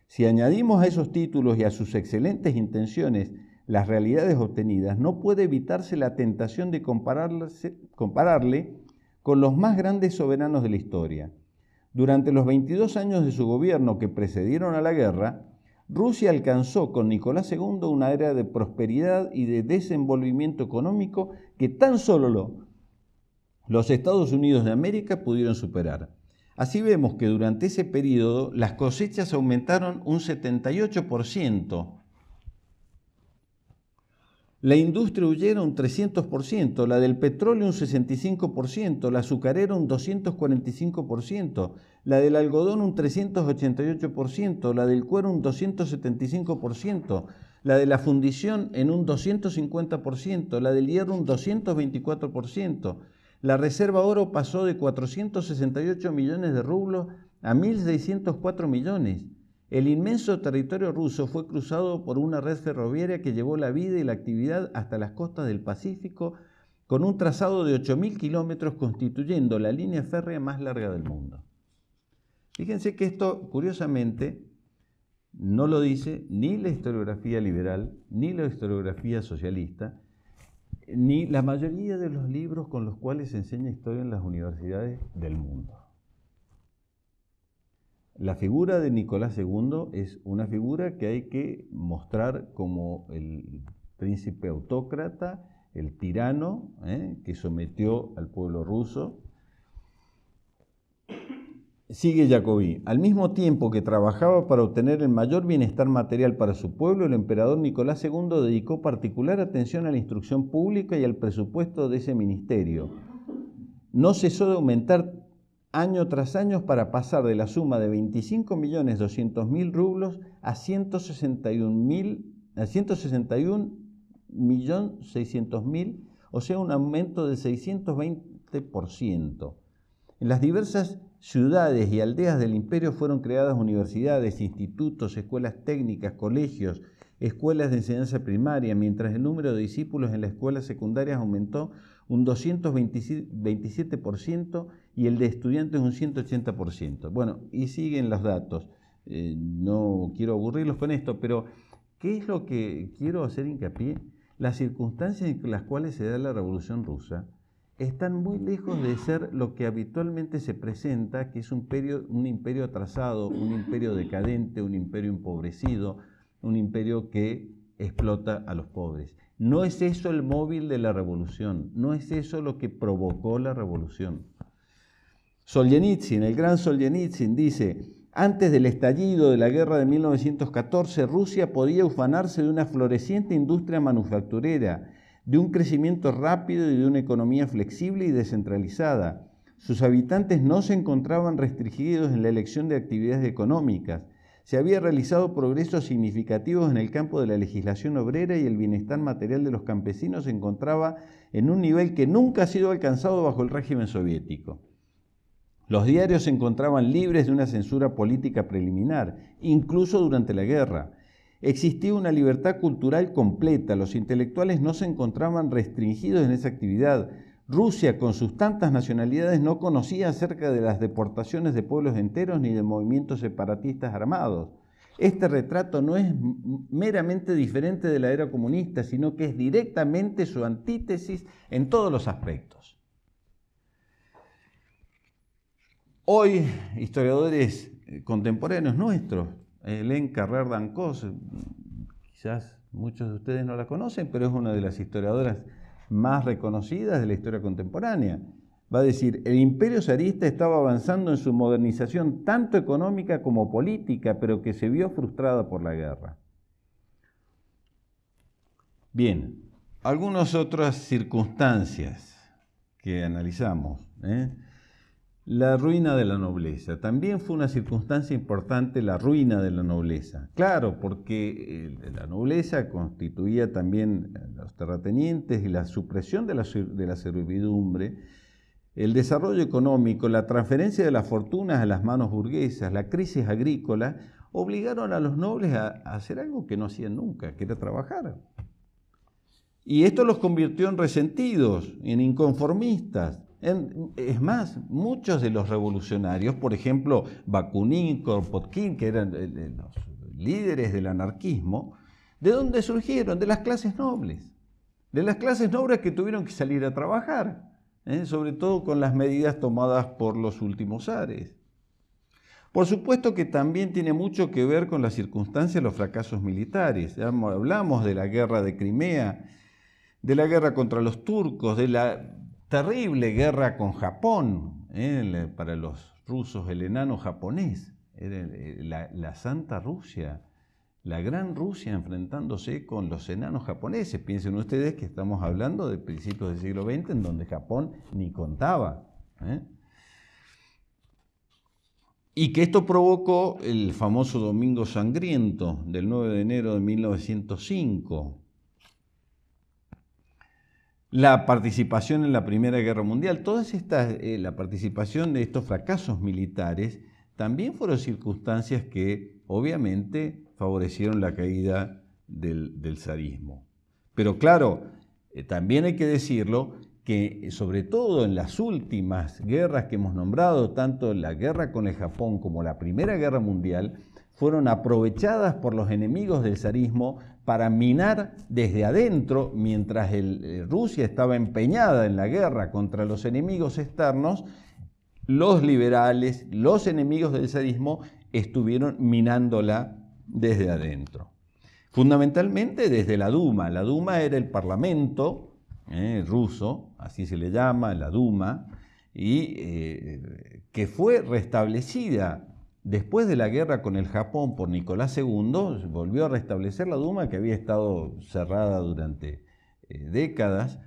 Si añadimos a esos títulos y a sus excelentes intenciones las realidades obtenidas, no puede evitarse la tentación de compararle con los más grandes soberanos de la historia. Durante los 22 años de su gobierno que precedieron a la guerra, Rusia alcanzó con Nicolás II una era de prosperidad y de desenvolvimiento económico que tan solo los Estados Unidos de América pudieron superar. Así vemos que durante ese periodo las cosechas aumentaron un 78%, la industria huyera un 300%, la del petróleo un 65%, la azucarera un 245%, la del algodón un 388%, la del cuero un 275%, la de la fundición en un 250%, la del hierro un 224%. La reserva oro pasó de 468 millones de rublos a 1.604 millones. El inmenso territorio ruso fue cruzado por una red ferroviaria que llevó la vida y la actividad hasta las costas del Pacífico, con un trazado de 8.000 kilómetros, constituyendo la línea férrea más larga del mundo. Fíjense que esto, curiosamente, no lo dice ni la historiografía liberal, ni la historiografía socialista, ni la mayoría de los libros con los cuales se enseña historia en las universidades del mundo. La figura de Nicolás II es una figura que hay que mostrar como el príncipe autócrata, el tirano, que sometió al pueblo ruso. Sigue Jacobi. Al mismo tiempo que trabajaba para obtener el mayor bienestar material para su pueblo, el emperador Nicolás II dedicó particular atención a la instrucción pública y al presupuesto de ese ministerio. No cesó de aumentar año tras año para pasar de la suma de 25.200.000 rublos a 161.600.000, o sea, un aumento del 620%. En las diversas ciudades y aldeas del imperio fueron creadas universidades, institutos, escuelas técnicas, colegios, escuelas de enseñanza primaria, mientras el número de discípulos en las escuelas secundarias aumentó un 227% y el de estudiantes un 180%. Bueno, y siguen los datos. No quiero aburrirlos con esto, pero ¿qué es lo que quiero hacer hincapié? Las circunstancias en las cuales se da la Revolución Rusa están muy lejos de ser lo que habitualmente se presenta, que es un imperio atrasado, un imperio decadente, un imperio empobrecido, un imperio que explota a los pobres. No es eso el móvil de la revolución, no es eso lo que provocó la revolución. Solzhenitsyn, el gran Solzhenitsyn, dice: antes del estallido de la guerra de 1914, Rusia podía ufanarse de una floreciente industria manufacturera, de un crecimiento rápido y de una economía flexible y descentralizada. Sus habitantes no se encontraban restringidos en la elección de actividades económicas. Se había realizado progresos significativos en el campo de la legislación obrera y el bienestar material de los campesinos se encontraba en un nivel que nunca ha sido alcanzado bajo el régimen soviético. Los diarios se encontraban libres de una censura política preliminar, incluso durante la guerra. Existía una libertad cultural completa, los intelectuales no se encontraban restringidos en esa actividad. Rusia, con sus tantas nacionalidades, no conocía acerca de las deportaciones de pueblos enteros ni de movimientos separatistas armados. Este retrato no es meramente diferente de la era comunista, sino que es directamente su antítesis en todos los aspectos. Hoy, historiadores contemporáneos nuestros, Hélène Carrère-Dancos, quizás muchos de ustedes no la conocen, pero es una de las historiadoras más reconocidas de la historia contemporánea. Va a decir: el imperio zarista estaba avanzando en su modernización tanto económica como política, pero que se vio frustrada por la guerra. Bien, algunas otras circunstancias que analizamos. La ruina de la nobleza. También fue una circunstancia importante la ruina de la nobleza. Claro, porque la nobleza constituía también los terratenientes y la supresión de la servidumbre, el desarrollo económico, la transferencia de las fortunas a las manos burguesas, la crisis agrícola, obligaron a los nobles a hacer algo que no hacían nunca, que era trabajar. Y esto los convirtió en resentidos, en inconformistas. Es más, muchos de los revolucionarios, por ejemplo, Bakunin, Kropotkin, que eran los líderes del anarquismo, ¿de dónde surgieron? De las clases nobles. De las clases nobles que tuvieron que salir a trabajar, sobre todo con las medidas tomadas por los últimos zares. Por supuesto que también tiene mucho que ver con las circunstancias de los fracasos militares. Ya hablamos de la guerra de Crimea, de la guerra contra los turcos, de la terrible guerra con Japón. Para los rusos, el enano japonés, era la Santa Rusia, la Gran Rusia enfrentándose con los enanos japoneses. Piensen ustedes que estamos hablando de principios del siglo XX, en donde Japón ni contaba. Y que esto provocó el famoso Domingo Sangriento del 9 de enero de 1905. La participación en la Primera Guerra Mundial, la participación de estos fracasos militares también fueron circunstancias que obviamente favorecieron la caída del zarismo. Pero claro, también hay que decirlo que sobre todo en las últimas guerras que hemos nombrado, tanto la guerra con el Japón como la Primera Guerra Mundial, fueron aprovechadas por los enemigos del zarismo para minar desde adentro, mientras Rusia estaba empeñada en la guerra contra los enemigos externos. Los liberales, los enemigos del zarismo, estuvieron minándola desde adentro. Fundamentalmente desde la Duma. La Duma era el parlamento ruso, así se le llama, la Duma, y que fue restablecida después de la guerra con el Japón por Nicolás II. Volvió a restablecer la Duma, que había estado cerrada durante décadas,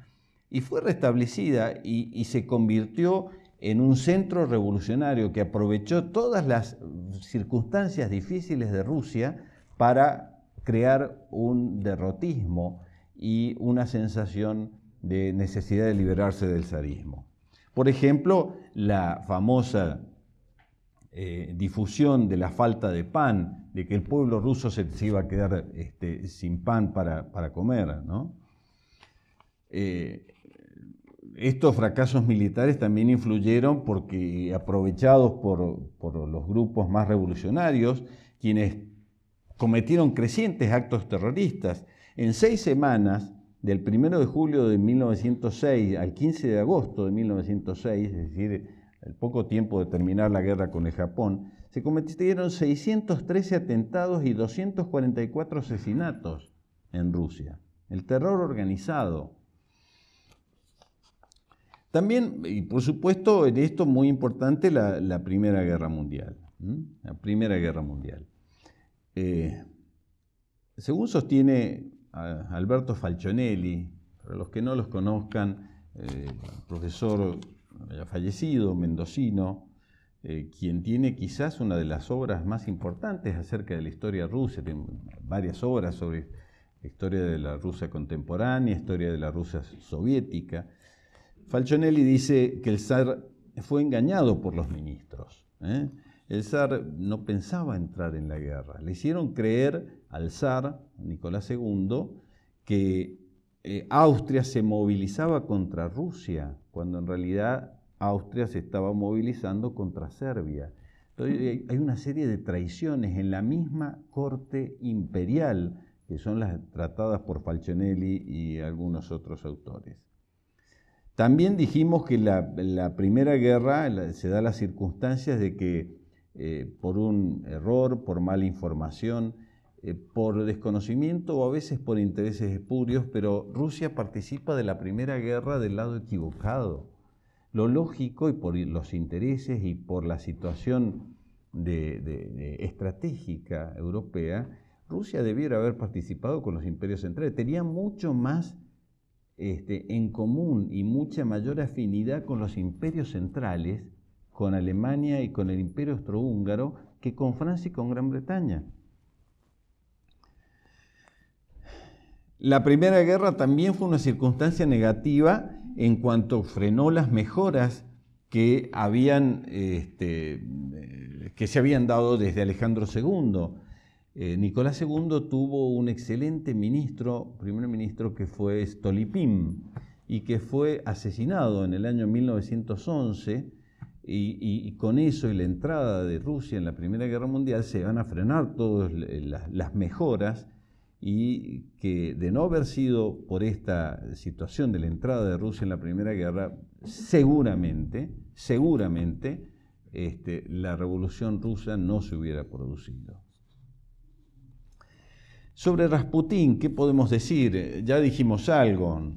y fue restablecida y se convirtió en un centro revolucionario que aprovechó todas las circunstancias difíciles de Rusia para crear un derrotismo y una sensación de necesidad de liberarse del zarismo. Por ejemplo, la famosa difusión de la falta de pan, de que el pueblo ruso se iba a quedar sin pan para comer, ¿no? Estos fracasos militares también influyeron porque, aprovechados por los grupos más revolucionarios, quienes cometieron crecientes actos terroristas. En 6 semanas, del 1 de julio de 1906 al 15 de agosto de 1906, es decir, al poco tiempo de terminar la guerra con el Japón, se cometieron 613 atentados y 244 asesinatos en Rusia. El terror organizado. También, y por supuesto, en esto muy importante, la Primera Guerra Mundial. La Primera Guerra Mundial. Según sostiene Alberto Falcionelli, para los que no los conozcan, profesor ya fallecido, mendocino, quien tiene quizás una de las obras más importantes acerca de la historia rusa, tiene varias obras sobre la historia de la Rusia contemporánea, historia de la Rusia soviética. Falcionelli dice que el zar fue engañado por los ministros. El zar no pensaba entrar en la guerra. Le hicieron creer al zar, Nicolás II, que Austria se movilizaba contra Rusia, cuando en realidad Austria se estaba movilizando contra Serbia. Entonces, hay una serie de traiciones en la misma corte imperial, que son las tratadas por Falcionelli y algunos otros autores. También dijimos que la Primera Guerra se da las circunstancias de que por un error, por mala información, por desconocimiento o a veces por intereses espurios, pero Rusia participa de la Primera Guerra del lado equivocado. Lo lógico, y por los intereses y por la situación estratégica europea, Rusia debiera haber participado con los imperios centrales. Tenía mucho más en común y mucha mayor afinidad con los imperios centrales, con Alemania y con el Imperio Austrohúngaro, que con Francia y con Gran Bretaña. La Primera Guerra también fue una circunstancia negativa en cuanto frenó las mejoras que se habían dado desde Alejandro II. Nicolás II tuvo un excelente primer ministro, que fue Stolypin, y que fue asesinado en el año 1911, y con eso y la entrada de Rusia en la Primera Guerra Mundial se van a frenar todas las mejoras, y que de no haber sido por esta situación de la entrada de Rusia en la Primera Guerra, seguramente la revolución rusa no se hubiera producido. Sobre Rasputín, ¿qué podemos decir? Ya dijimos algo.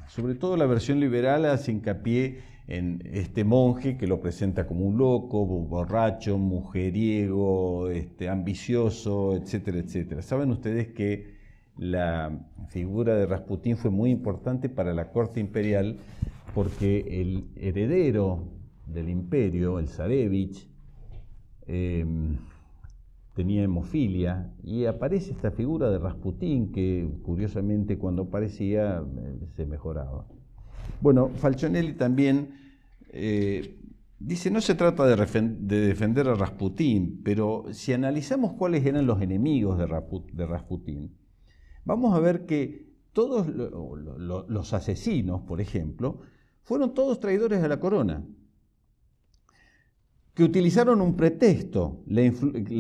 Sobre todo la versión liberal hace hincapié en este monje que lo presenta como un loco, borracho, mujeriego, ambicioso, etcétera, etcétera. Saben ustedes que la figura de Rasputín fue muy importante para la corte imperial porque el heredero del imperio, el zarevich, tenía hemofilia y aparece esta figura de Rasputín que curiosamente cuando aparecía se mejoraba. Bueno, Falconelli también dice, no se trata de defender a Rasputín, pero si analizamos cuáles eran los enemigos de Rasputín, vamos a ver que todos los asesinos, por ejemplo, fueron todos traidores a la corona, que utilizaron un pretexto, la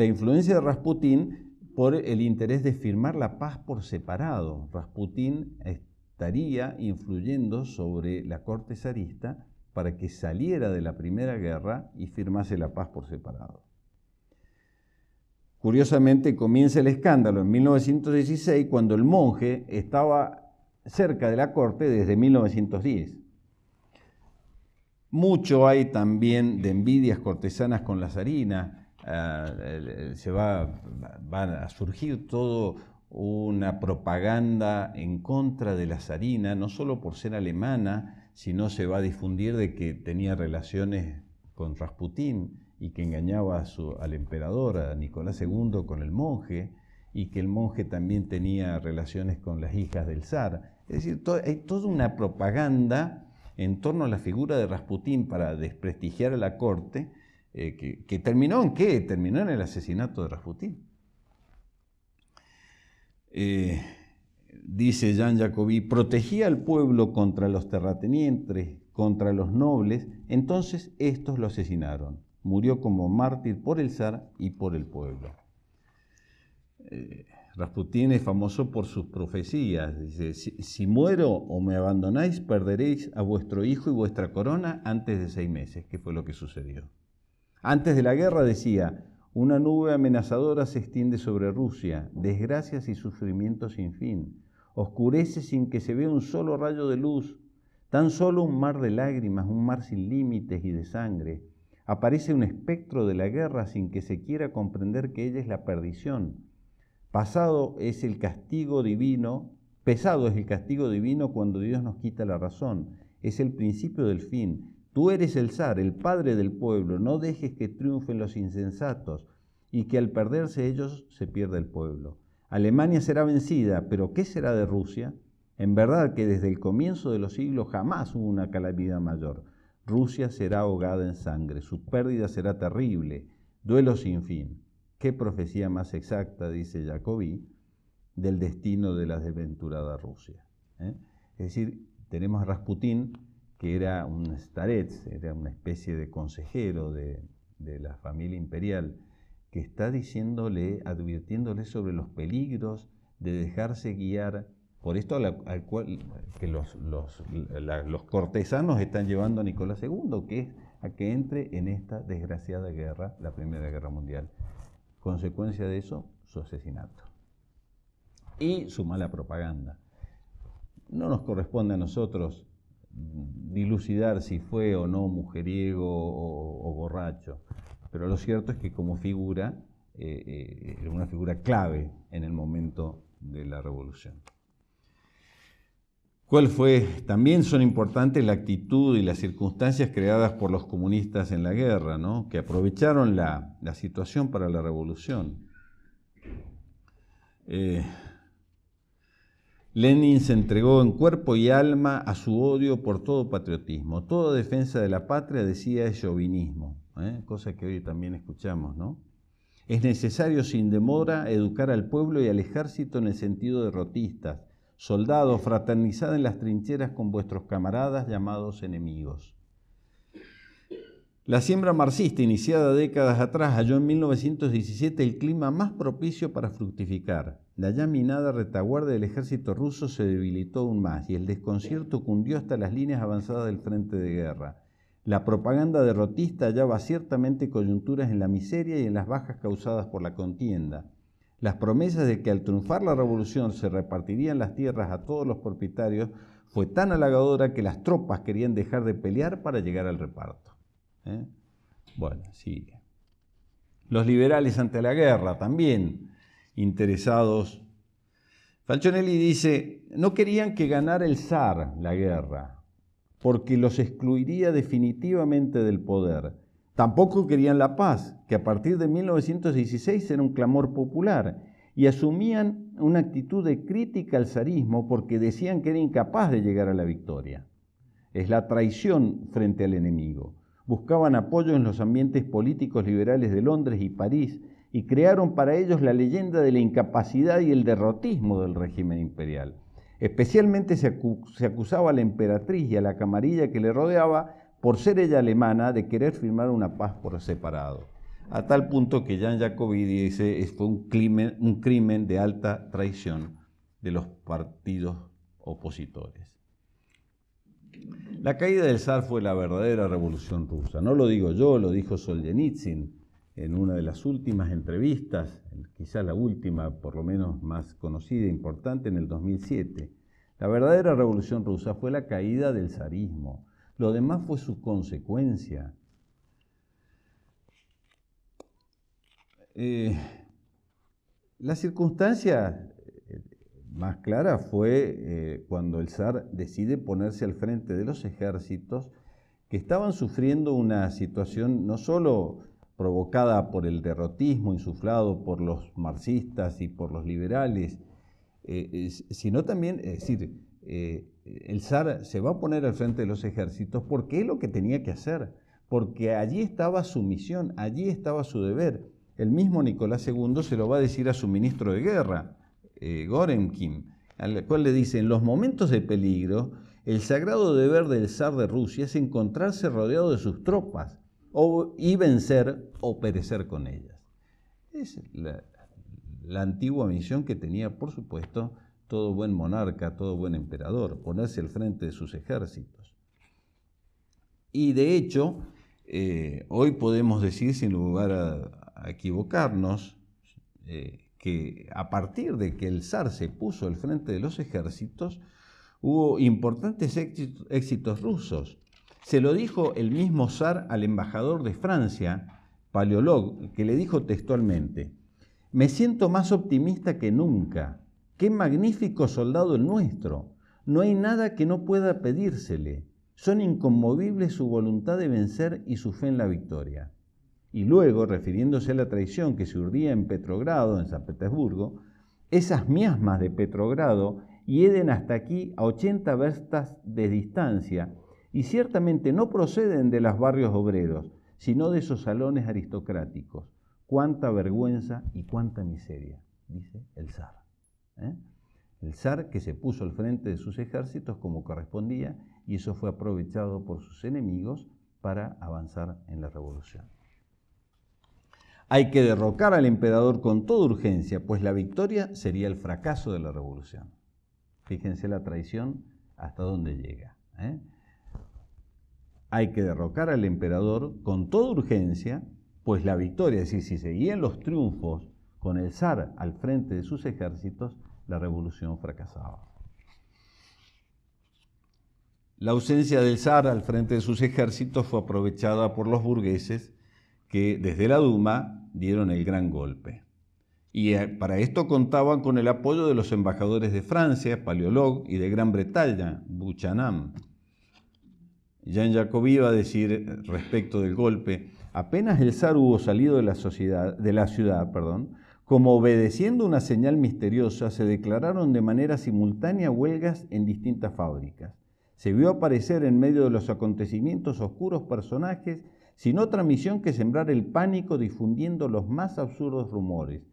influencia de Rasputín por el interés de firmar la paz por separado. Rasputín estaría influyendo sobre la corte zarista para que saliera de la Primera Guerra y firmase la paz por separado. Curiosamente, comienza el escándalo en 1916, cuando el monje estaba cerca de la corte desde 1910. Mucho hay también de envidias cortesanas con la zarina. Va a surgir toda una propaganda en contra de la zarina, no solo por ser alemana, sino se va a difundir de que tenía relaciones con Rasputín y que engañaba al emperador, a Nicolás II, con el monje, y que el monje también tenía relaciones con las hijas del zar. Es decir, hay toda una propaganda en torno a la figura de Rasputín para desprestigiar a la corte, que terminó ¿en qué? Terminó en el asesinato de Rasputín. Dice Jean Jacobi, protegía al pueblo contra los terratenientes, contra los nobles, entonces estos lo asesinaron. Murió como mártir por el zar y por el pueblo. Rasputín es famoso por sus profecías. Dice, si muero o me abandonáis, perderéis a vuestro hijo y vuestra corona antes de 6 meses, que fue lo que sucedió. Antes de la guerra decía, una nube amenazadora se extiende sobre Rusia, desgracias y sufrimientos sin fin. Oscurece sin que se vea un solo rayo de luz, tan solo un mar de lágrimas, un mar sin límites y de sangre. Aparece un espectro de la guerra sin que se quiera comprender que ella es la perdición. Pesado es el castigo divino cuando Dios nos quita la razón. Es el principio del fin. Tú eres el zar, el padre del pueblo. No dejes que triunfen los insensatos y que al perderse ellos se pierda el pueblo. Alemania será vencida, pero ¿qué será de Rusia? En verdad que desde el comienzo de los siglos jamás hubo una calamidad mayor. Rusia será ahogada en sangre. Su pérdida será terrible. Duelo sin fin. ¿Qué profecía más exacta, dice Jacobi, del destino de la desventurada Rusia? Es decir, tenemos a Rasputín, que era un starets, era una especie de consejero de la familia imperial, que está advirtiéndole sobre los peligros de dejarse guiar por esto al cual que los cortesanos están llevando a Nicolás II, que es a que entre en esta desgraciada guerra, la Primera Guerra Mundial. Consecuencia de eso, su asesinato y su mala propaganda. No nos corresponde a nosotros dilucidar si fue o no mujeriego o borracho, pero lo cierto es que como figura, era una figura clave en el momento de la revolución. ¿Cuál fue? También son importantes la actitud y las circunstancias creadas por los comunistas en la guerra, ¿no? Que aprovecharon la situación para la revolución. Lenin se entregó en cuerpo y alma a su odio por todo patriotismo. Toda defensa de la patria, decía, es chauvinismo, cosa que hoy también escuchamos, ¿no? Es necesario sin demora educar al pueblo y al ejército en el sentido derrotistas. Soldados, fraternizad en las trincheras con vuestros camaradas llamados enemigos. La siembra marxista, iniciada décadas atrás, halló en 1917 el clima más propicio para fructificar. La ya minada retaguardia del ejército ruso se debilitó aún más y el desconcierto cundió hasta las líneas avanzadas del frente de guerra. La propaganda derrotista hallaba ciertamente coyunturas en la miseria y en las bajas causadas por la contienda. Las promesas de que al triunfar la revolución se repartirían las tierras a todos los propietarios fue tan halagadora que las tropas querían dejar de pelear para llegar al reparto. Bueno, sigue. Los liberales ante la guerra, también interesados. Falcinelli dice, no querían que ganara el zar la guerra, porque los excluiría definitivamente del poder. Tampoco querían la paz, que a partir de 1916 era un clamor popular, y asumían una actitud de crítica al zarismo porque decían que era incapaz de llegar a la victoria. Es la traición frente al enemigo. Buscaban apoyo en los ambientes políticos liberales de Londres y París y crearon para ellos la leyenda de la incapacidad y el derrotismo del régimen imperial. Especialmente se acusaba a la emperatriz y a la camarilla que le rodeaba, por ser ella alemana, de querer firmar una paz por separado. A tal punto que Jean Jacobidi dice que fue un crimen de alta traición de los partidos opositores. La caída del zar fue la verdadera revolución rusa. No lo digo yo, lo dijo Solzhenitsyn en una de las últimas entrevistas, quizá la última, por lo menos más conocida e importante, en el 2007. La verdadera revolución rusa fue la caída del zarismo. Lo demás fue su consecuencia. La circunstancia más clara fue cuando el zar decide ponerse al frente de los ejércitos que estaban sufriendo una situación no solo provocada por el derrotismo insuflado por los marxistas y por los liberales, sino también, el zar se va a poner al frente de los ejércitos porque es lo que tenía que hacer, porque allí estaba su misión, allí estaba su deber. El mismo Nicolás II se lo va a decir a su ministro de guerra, Gorenkin, al cual le dice, en los momentos de peligro, el sagrado deber del zar de Rusia es encontrarse rodeado de sus tropas, y vencer o perecer con ellas. Es la antigua misión que tenía, por supuesto, todo buen monarca, todo buen emperador, ponerse al frente de sus ejércitos. Y de hecho, hoy podemos decir, sin lugar a equivocarnos, que a partir de que el zar se puso al frente de los ejércitos, hubo importantes éxitos rusos. Se lo dijo el mismo zar al embajador de Francia, Paleolog, que le dijo textualmente, «Me siento más optimista que nunca. ¡Qué magnífico soldado el nuestro! No hay nada que no pueda pedírsele. Son inconmovibles su voluntad de vencer y su fe en la victoria». Y luego, refiriéndose a la traición que se urdía en Petrogrado, en San Petersburgo, esas miasmas de Petrogrado hieden hasta aquí a 80 verstas de distancia y ciertamente no proceden de los barrios obreros, sino de esos salones aristocráticos. Cuánta vergüenza y cuánta miseria, dice el zar. El zar que se puso al frente de sus ejércitos como correspondía, y eso fue aprovechado por sus enemigos para avanzar en la revolución. Hay que derrocar al emperador con toda urgencia, pues la victoria sería el fracaso de la revolución. Fíjense la traición hasta dónde llega. Hay que derrocar al emperador con toda urgencia, pues la victoria, es decir, si seguían los triunfos con el zar al frente de sus ejércitos, la revolución fracasaba. La ausencia del zar al frente de sus ejércitos fue aprovechada por los burgueses que desde la Duma dieron el gran golpe. Y para esto contaban con el apoyo de los embajadores de Francia, Paleolog, y de Gran Bretaña, Buchanan. Jean Jacobi va a decir respecto del golpe, apenas el zar hubo salido de la ciudad, como obedeciendo una señal misteriosa, se declararon de manera simultánea huelgas en distintas fábricas. Se vio aparecer en medio de los acontecimientos oscuros personajes sin otra misión que sembrar el pánico difundiendo los más absurdos rumores,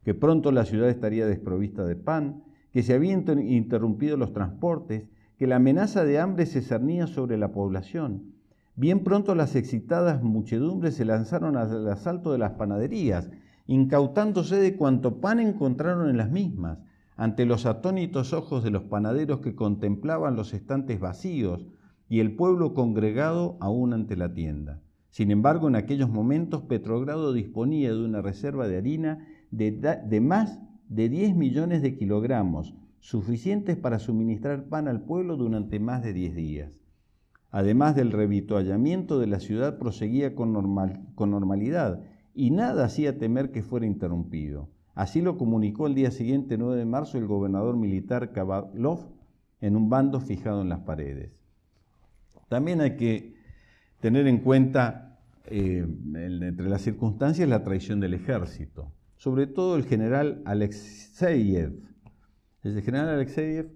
que pronto la ciudad estaría desprovista de pan, que se habían interrumpido los transportes, que la amenaza de hambre se cernía sobre la población. Bien pronto las excitadas muchedumbres se lanzaron al asalto de las panaderías, incautándose de cuanto pan encontraron en las mismas, ante los atónitos ojos de los panaderos que contemplaban los estantes vacíos, y el pueblo congregado aún ante la tienda. Sin embargo, en aquellos momentos Petrogrado disponía de una reserva de harina de más de 10 millones de kilogramos, suficientes para suministrar pan al pueblo durante más de 10 días. Además del revituallamiento de la ciudad proseguía con normalidad y nada hacía temer que fuera interrumpido. Así lo comunicó el día siguiente, 9 de marzo, el gobernador militar Kabalov en un bando fijado en las paredes. También hay que tener en cuenta, entre las circunstancias, la traición del ejército, sobre todo el general Alexeyev. El general Alexeyev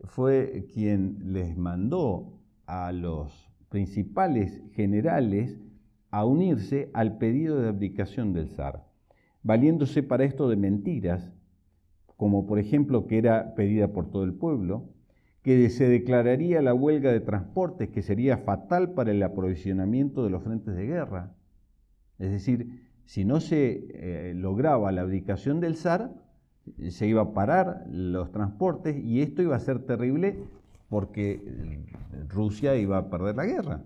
fue quien les mandó a los principales generales a unirse al pedido de abdicación del zar, valiéndose para esto de mentiras, como por ejemplo que era pedida por todo el pueblo, que se declararía la huelga de transportes, que sería fatal para el aprovisionamiento de los frentes de guerra. Es decir, si no se lograba la abdicación del zar, se iba a parar los transportes y esto iba a ser terrible porque Rusia iba a perder la guerra.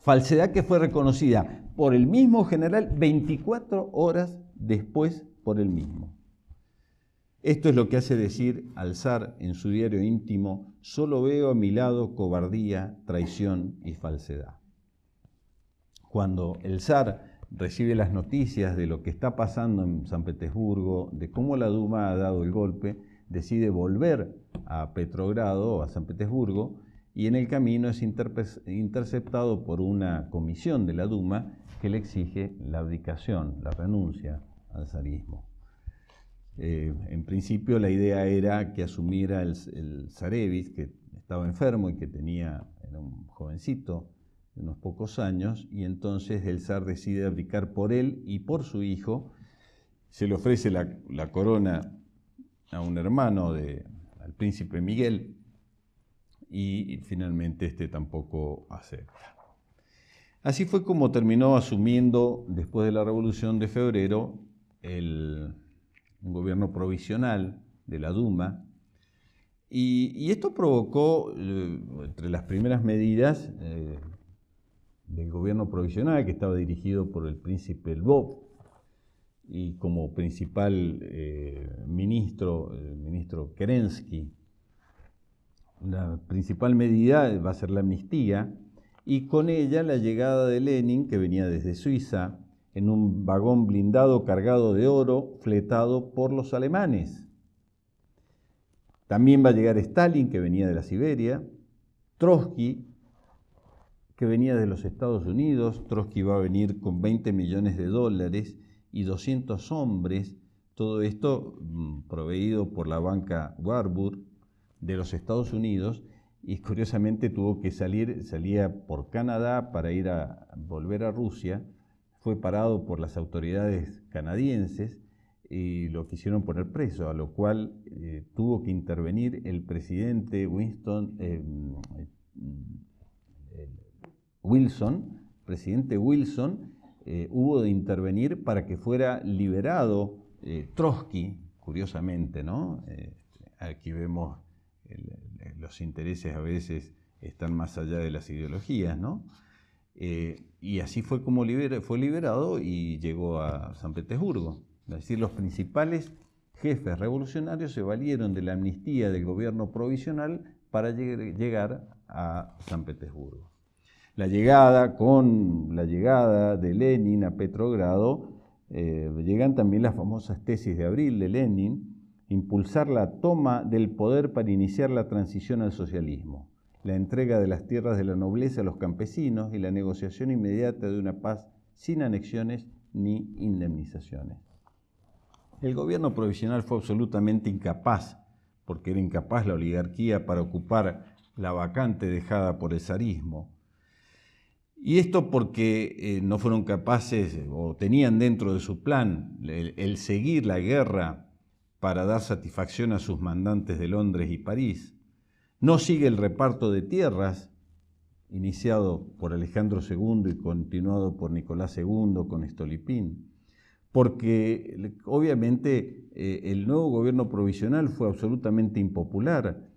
Falsedad que fue reconocida por el mismo general 24 horas después por él mismo. Esto es lo que hace decir al zar en su diario íntimo: solo veo a mi lado cobardía, traición y falsedad. Cuando el zar recibe las noticias de lo que está pasando en San Petersburgo, de cómo la Duma ha dado el golpe, decide volver a Petrogrado, a San Petersburgo, y en el camino es interceptado por una comisión de la Duma que le exige la abdicación, la renuncia al zarismo. En principio la idea era que asumiera el zarevich, que estaba enfermo y que era un jovencito de unos pocos años, y entonces el zar decide abdicar por él y por su hijo. Se le ofrece la corona a un hermano al príncipe Miguel, y finalmente este tampoco acepta. Así fue como terminó asumiendo, después de la Revolución de Febrero, un gobierno provisional de la Duma, y esto provocó, entre las primeras medidas del gobierno provisional, que estaba dirigido por el príncipe Lvov, y como principal ministro, el ministro Kerensky. La principal medida va a ser la amnistía, y con ella la llegada de Lenin, que venía desde Suiza, en un vagón blindado cargado de oro, fletado por los alemanes. También va a llegar Stalin, que venía de la Siberia, Trotsky, que venía de los Estados Unidos. Trotsky va a venir con 20 millones de dólares y 200 hombres, todo esto proveído por la banca Warburg de los Estados Unidos, y curiosamente salía por Canadá para volver a Rusia. Fue parado por las autoridades canadienses y lo quisieron poner preso, a lo cual tuvo que intervenir el presidente Wilson, hubo de intervenir para que fuera liberado Trotsky, curiosamente, ¿no? Aquí vemos los intereses a veces están más allá de las ideologías, ¿no? Y así fue como fue liberado y llegó a San Petersburgo. Es decir, los principales jefes revolucionarios se valieron de la amnistía del gobierno provisional para llegar a San Petersburgo. Con la llegada de Lenin a Petrogrado, llegan también las famosas tesis de abril de Lenin: impulsar la toma del poder para iniciar la transición al socialismo, la entrega de las tierras de la nobleza a los campesinos y la negociación inmediata de una paz sin anexiones ni indemnizaciones. El gobierno provisional fue absolutamente incapaz, porque era incapaz la oligarquía para ocupar la vacante dejada por el zarismo. Y esto porque no fueron capaces, o tenían dentro de su plan, el seguir la guerra para dar satisfacción a sus mandantes de Londres y París. No sigue el reparto de tierras, iniciado por Alejandro II y continuado por Nicolás II con Stolypin, porque obviamente el nuevo gobierno provisional fue absolutamente impopular,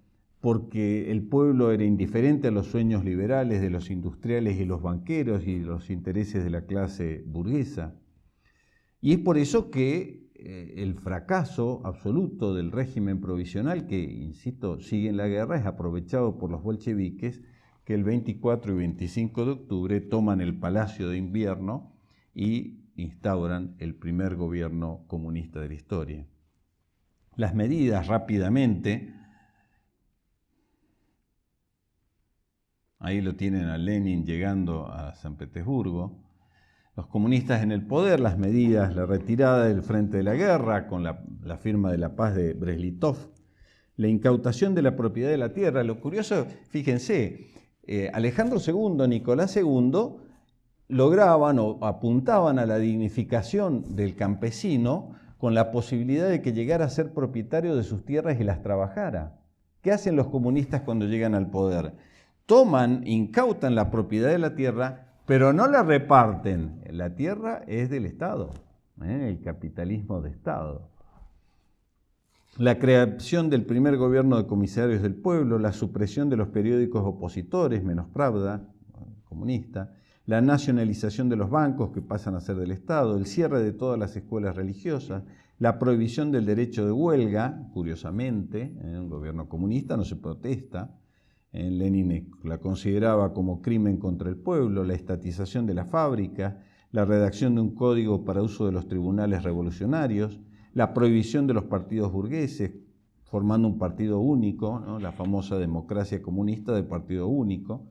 porque el pueblo era indiferente a los sueños liberales de los industriales y los banqueros y los intereses de la clase burguesa. Y es por eso que el fracaso absoluto del régimen provisional, que, insisto, sigue en la guerra, es aprovechado por los bolcheviques, que el 24 y 25 de octubre toman el Palacio de Invierno y instauran el primer gobierno comunista de la historia. Las medidas rápidamente, ahí lo tienen a Lenin llegando a San Petersburgo, los comunistas en el poder, las medidas, la retirada del frente de la guerra con la firma de la paz de Brest-Litov, la incautación de la propiedad de la tierra. Lo curioso, fíjense, Alejandro II, Nicolás II, lograban o apuntaban a la dignificación del campesino con la posibilidad de que llegara a ser propietario de sus tierras y las trabajara. ¿Qué hacen los comunistas cuando llegan al poder? Incautan la propiedad de la tierra, pero no la reparten. La tierra es del Estado, el capitalismo de Estado. La creación del primer gobierno de comisarios del pueblo, la supresión de los periódicos opositores, menos Pravda, comunista, la nacionalización de los bancos que pasan a ser del Estado, el cierre de todas las escuelas religiosas, la prohibición del derecho de huelga, curiosamente, en un gobierno comunista no se protesta, Lenin la consideraba como crimen contra el pueblo, la estatización de la fábrica, la redacción de un código para uso de los tribunales revolucionarios, la prohibición de los partidos burgueses, formando un partido único, ¿no? La famosa democracia comunista de partido único,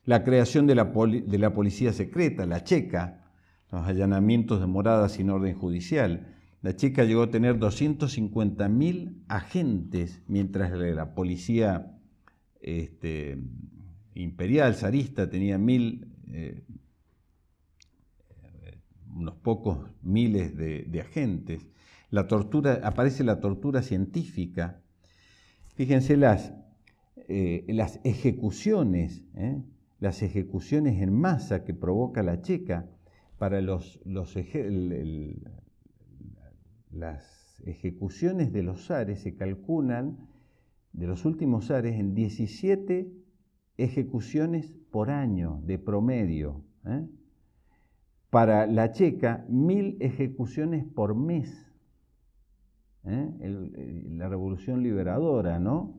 la creación de la policía secreta, la checa, los allanamientos de moradas sin orden judicial. La checa llegó a tener 250.000 agentes, mientras la policía imperial, zarista, tenía unos pocos miles de agentes. La tortura, aparece la tortura científica. Fíjense las ejecuciones, las ejecuciones en masa que provoca la checa. Para las ejecuciones de los zares se calculan, de los últimos zares, en 17 ejecuciones por año de promedio. Para la checa, 1000 ejecuciones por mes. La revolución liberadora, ¿no?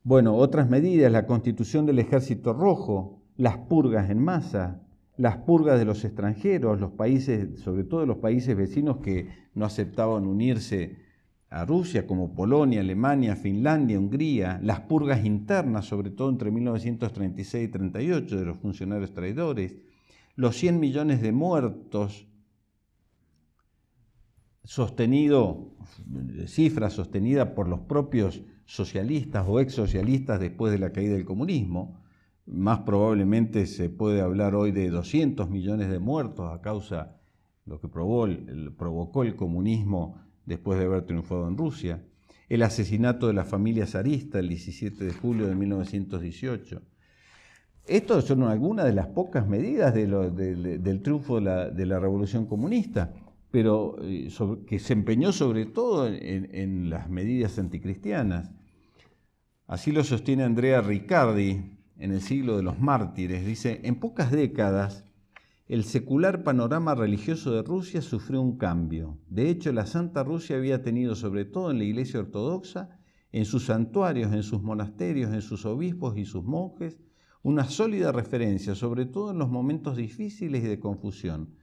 Bueno, otras medidas, la constitución del Ejército Rojo, las purgas en masa, las purgas de los extranjeros, los países, sobre todo los países vecinos que no aceptaban unirse a Rusia, como Polonia, Alemania, Finlandia, Hungría, las purgas internas, sobre todo entre 1936 y 1938, de los funcionarios traidores, los 100 millones de muertos, cifra sostenida por los propios socialistas o exsocialistas después de la caída del comunismo. Más probablemente se puede hablar hoy de 200 millones de muertos a causa de lo que provocó el comunismo después de haber triunfado en Rusia. El asesinato de la familia zarista el 17 de julio de 1918. Estas son algunas de las pocas medidas del triunfo de la Revolución Comunista, pero que se empeñó sobre todo en las medidas anticristianas. Así lo sostiene Andrea Riccardi en El siglo de los mártires. Dice, en pocas décadas, el secular panorama religioso de Rusia sufrió un cambio. De hecho, la Santa Rusia había tenido, sobre todo en la Iglesia Ortodoxa, en sus santuarios, en sus monasterios, en sus obispos y sus monjes, una sólida referencia, sobre todo en los momentos difíciles y de confusión.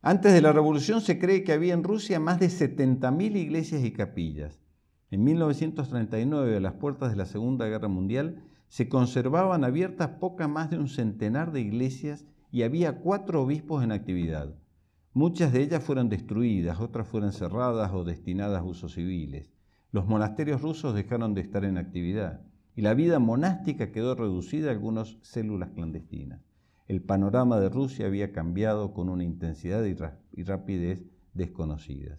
Antes de la Revolución se cree que había en Rusia más de 70.000 iglesias y capillas. En 1939, a las puertas de la Segunda Guerra Mundial, se conservaban abiertas poco más de un centenar de iglesias y había 4 obispos en actividad. Muchas de ellas fueron destruidas, otras fueron cerradas o destinadas a usos civiles. Los monasterios rusos dejaron de estar en actividad y la vida monástica quedó reducida a algunas células clandestinas. El panorama de Rusia había cambiado con una intensidad y rapidez desconocidas.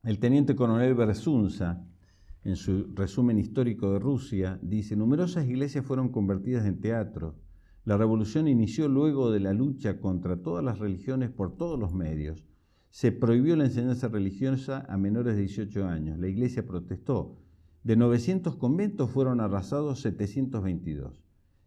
El teniente coronel Bersunza, en su resumen histórico de Rusia, dice: numerosas iglesias fueron convertidas en teatros. La revolución inició luego de la lucha contra todas las religiones por todos los medios. Se prohibió la enseñanza religiosa a menores de 18 años. La iglesia protestó. De 900 conventos fueron arrasados 722.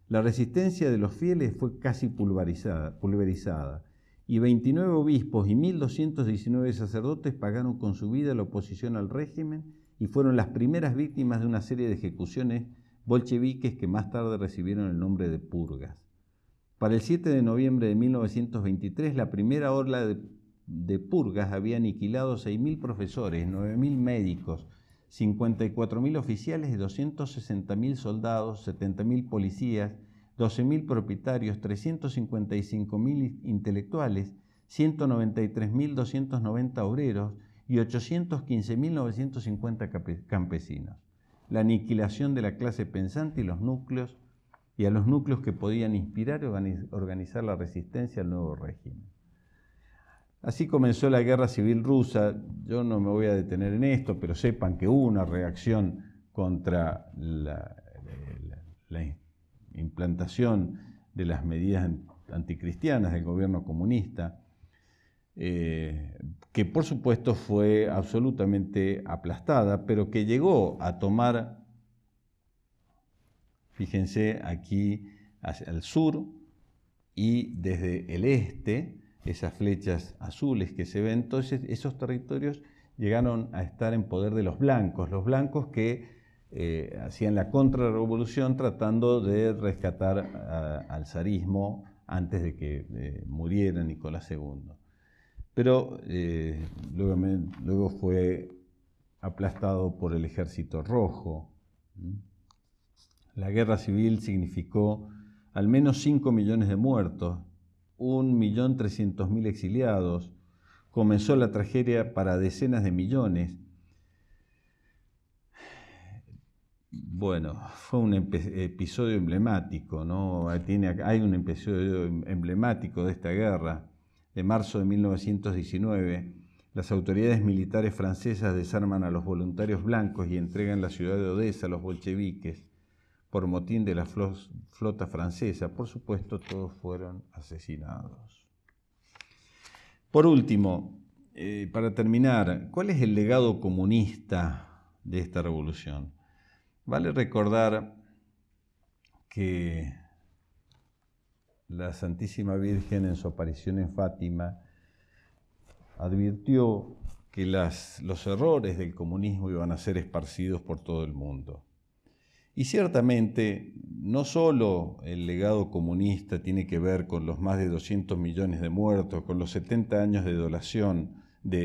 La resistencia de los fieles fue casi pulverizada, y 29 obispos y 1.219 sacerdotes pagaron con su vida la oposición al régimen y fueron las primeras víctimas de una serie de ejecuciones bolcheviques que más tarde recibieron el nombre de purgas. Para el 7 de noviembre de 1923, la primera ola de purgas había aniquilado 6.000 profesores, 9.000 médicos, 54.000 oficiales y 260.000 soldados, 70.000 policías, 12.000 propietarios, 355.000 intelectuales, 193.290 obreros y 815.950 campesinos. La aniquilación de la clase pensante y a los núcleos que podían inspirar y organizar la resistencia al nuevo régimen. Así comenzó la guerra civil rusa. Yo no me voy a detener en esto, pero sepan que hubo una reacción contra la implantación de las medidas anticristianas del gobierno comunista, que por supuesto fue absolutamente aplastada, pero que llegó a tomar, fíjense aquí hacia el sur y desde el este, esas flechas azules que se ven, entonces esos territorios llegaron a estar en poder de los blancos que hacían la contrarrevolución tratando de rescatar al zarismo antes de que muriera Nicolás II. Pero luego fue aplastado por el Ejército Rojo. La guerra civil significó al menos 5 millones de muertos, 1.300.000 exiliados. Comenzó la tragedia para decenas de millones. Bueno, fue un episodio emblemático, ¿no? Hay un episodio emblemático de esta guerra. De marzo de 1919, las autoridades militares francesas desarman a los voluntarios blancos y entregan la ciudad de Odessa a los bolcheviques por motín de la flota francesa. Por supuesto, todos fueron asesinados. Por último, para terminar, ¿cuál es el legado comunista de esta revolución? Vale recordar que la Santísima Virgen en su aparición en Fátima advirtió que los errores del comunismo iban a ser esparcidos por todo el mundo. Y ciertamente, no solo el legado comunista tiene que ver con los más de 200 millones de muertos, con los 70 años de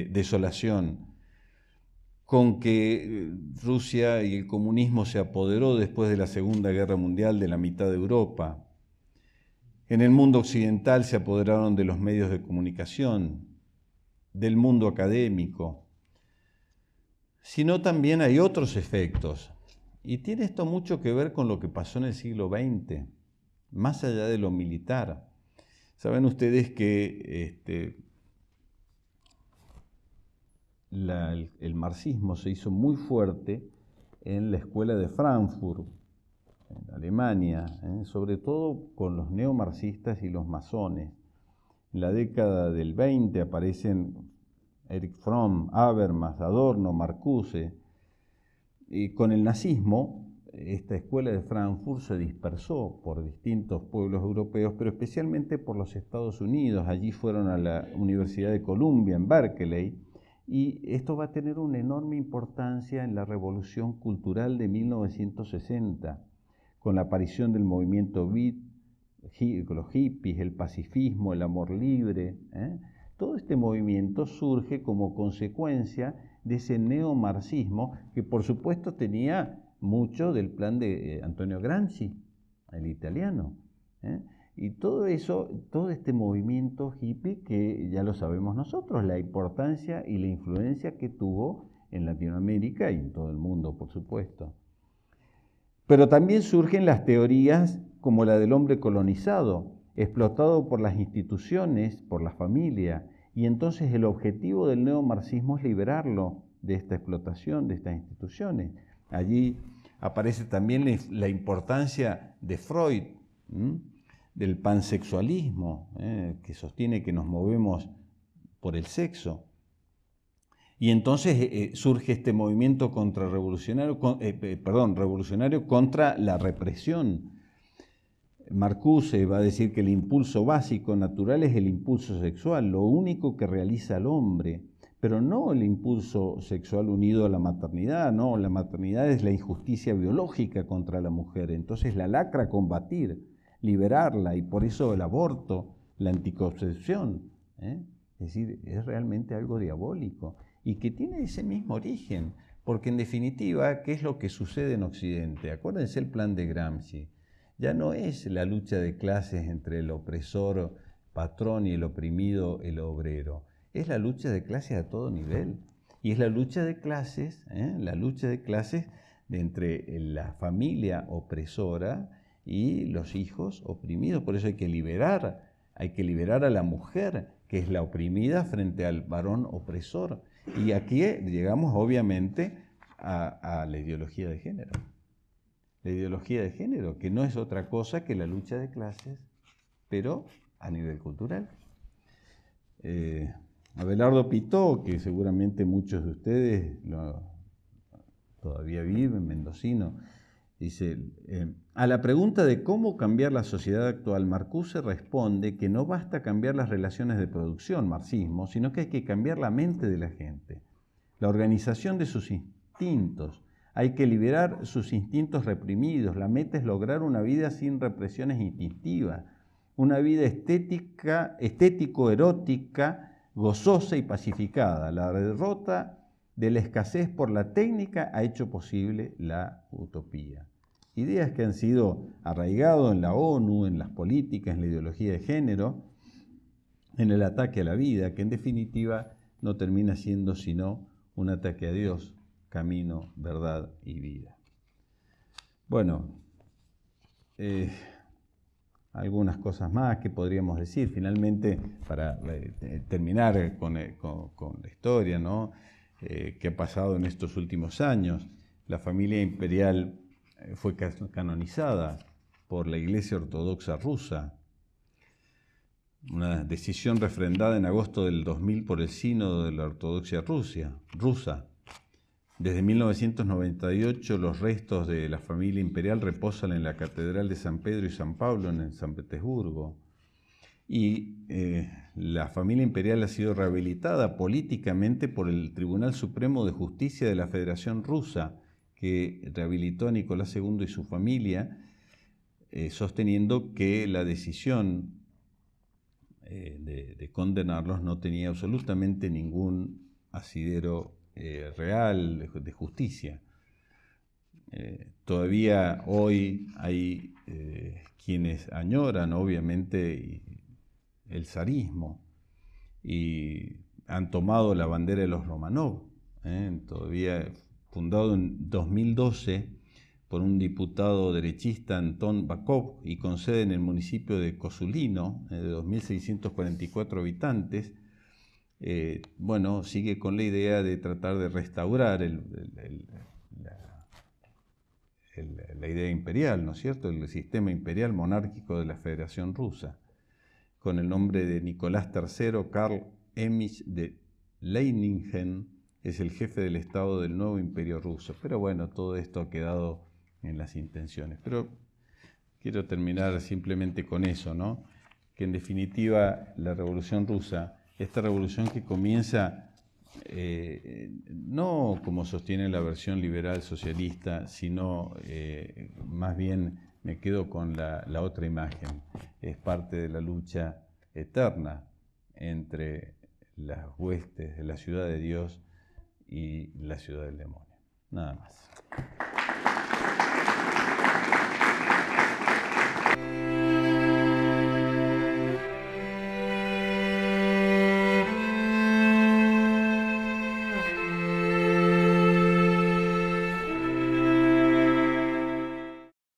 desolación, con que Rusia y el comunismo se apoderó después de la Segunda Guerra Mundial de la mitad de Europa. En el mundo occidental se apoderaron de los medios de comunicación, del mundo académico, sino también hay otros efectos. Y tiene esto mucho que ver con lo que pasó en el siglo XX, más allá de lo militar. Saben ustedes que el marxismo se hizo muy fuerte en la escuela de Frankfurt, en Alemania, sobre todo con los neomarxistas y los masones. En la década del 20 aparecen Erich Fromm, Habermas, Adorno, Marcuse. Y con el nazismo, esta escuela de Frankfurt se dispersó por distintos pueblos europeos, pero especialmente por los Estados Unidos. Allí fueron a la Universidad de Columbia, en Berkeley, y esto va a tener una enorme importancia en la revolución cultural de 1960, con la aparición del movimiento beat, los hippies, el pacifismo, el amor libre. Todo este movimiento surge como consecuencia de ese neomarxismo que por supuesto tenía mucho del plan de Antonio Gramsci, el italiano. Y todo eso, todo este movimiento hippie que ya lo sabemos nosotros, la importancia y la influencia que tuvo en Latinoamérica y en todo el mundo, por supuesto. Pero también surgen las teorías como la del hombre colonizado, explotado por las instituciones, por la familia, y entonces el objetivo del neomarxismo es liberarlo de esta explotación, de estas instituciones. Allí aparece también la importancia de Freud, del pansexualismo, que sostiene que nos movemos por el sexo. Y entonces surge este movimiento revolucionario contra la represión. Marcuse va a decir que el impulso básico natural es el impulso sexual, lo único que realiza al hombre, pero no el impulso sexual unido a la maternidad, no, la maternidad es la injusticia biológica contra la mujer, entonces la lacra a combatir, liberarla, y por eso el aborto, la anticoncepción, ¿eh? Es decir, es realmente algo diabólico y que tiene ese mismo origen, porque en definitiva, ¿qué es lo que sucede en Occidente? Acuérdense el plan de Gramsci. Ya no es la lucha de clases entre el opresor patrón y el oprimido el obrero. Es la lucha de clases a todo nivel. Y es la lucha de clases, entre la familia opresora y los hijos oprimidos. Por eso hay que liberar a la mujer, que es la oprimida, frente al varón opresor. Y aquí llegamos obviamente a la ideología de género. La ideología de género, que no es otra cosa que la lucha de clases, pero a nivel cultural. Abelardo Pitó, que seguramente muchos de ustedes todavía viven, mendocino, dice, a la pregunta de cómo cambiar la sociedad actual, Marcuse responde que no basta cambiar las relaciones de producción, marxismo, sino que hay que cambiar la mente de la gente, la organización de sus instintos. Hay que liberar sus instintos reprimidos. La meta es lograr una vida sin represiones instintivas, una vida estético-erótica, gozosa y pacificada. La derrota de la escasez por la técnica ha hecho posible la utopía. Ideas que han sido arraigadas en la ONU, en las políticas, en la ideología de género, en el ataque a la vida, que en definitiva no termina siendo sino un ataque a Dios, camino, verdad y vida. Bueno, algunas cosas más que podríamos decir. Finalmente, para terminar con la historia, ¿no? Que ha pasado en estos últimos años, la familia imperial fue canonizada por la Iglesia Ortodoxa rusa. Una decisión refrendada en agosto del 2000 por el Sínodo de la Ortodoxia rusa. Desde 1998 los restos de la familia imperial reposan en la Catedral de San Pedro y San Pablo en San Petersburgo. Y la familia imperial ha sido rehabilitada políticamente por el Tribunal Supremo de Justicia de la Federación Rusa, que rehabilitó a Nicolás II y su familia, sosteniendo que la decisión de condenarlos no tenía absolutamente ningún asidero real de justicia. Todavía hoy hay quienes añoran obviamente el zarismo y han tomado la bandera de los Romanov, todavía fundado en 2012 por un diputado derechista, Anton Bakov, y con sede en el municipio de Kosulino, de 2.644 habitantes. Sigue con la idea de tratar de restaurar la idea imperial, ¿no es cierto?, el sistema imperial monárquico de la Federación Rusa, con el nombre de Nicolás III. Karl Emich de Leiningen es el jefe del Estado del nuevo imperio ruso. Pero bueno, todo esto ha quedado en las intenciones. Pero quiero terminar simplemente con eso, ¿no? Que en definitiva la Revolución Rusa, esta revolución que comienza no como sostiene la versión liberal socialista, sino más bien me quedo con la otra imagen. Es parte de la lucha eterna entre las huestes de la ciudad de Dios y la ciudad del demonio. Nada más.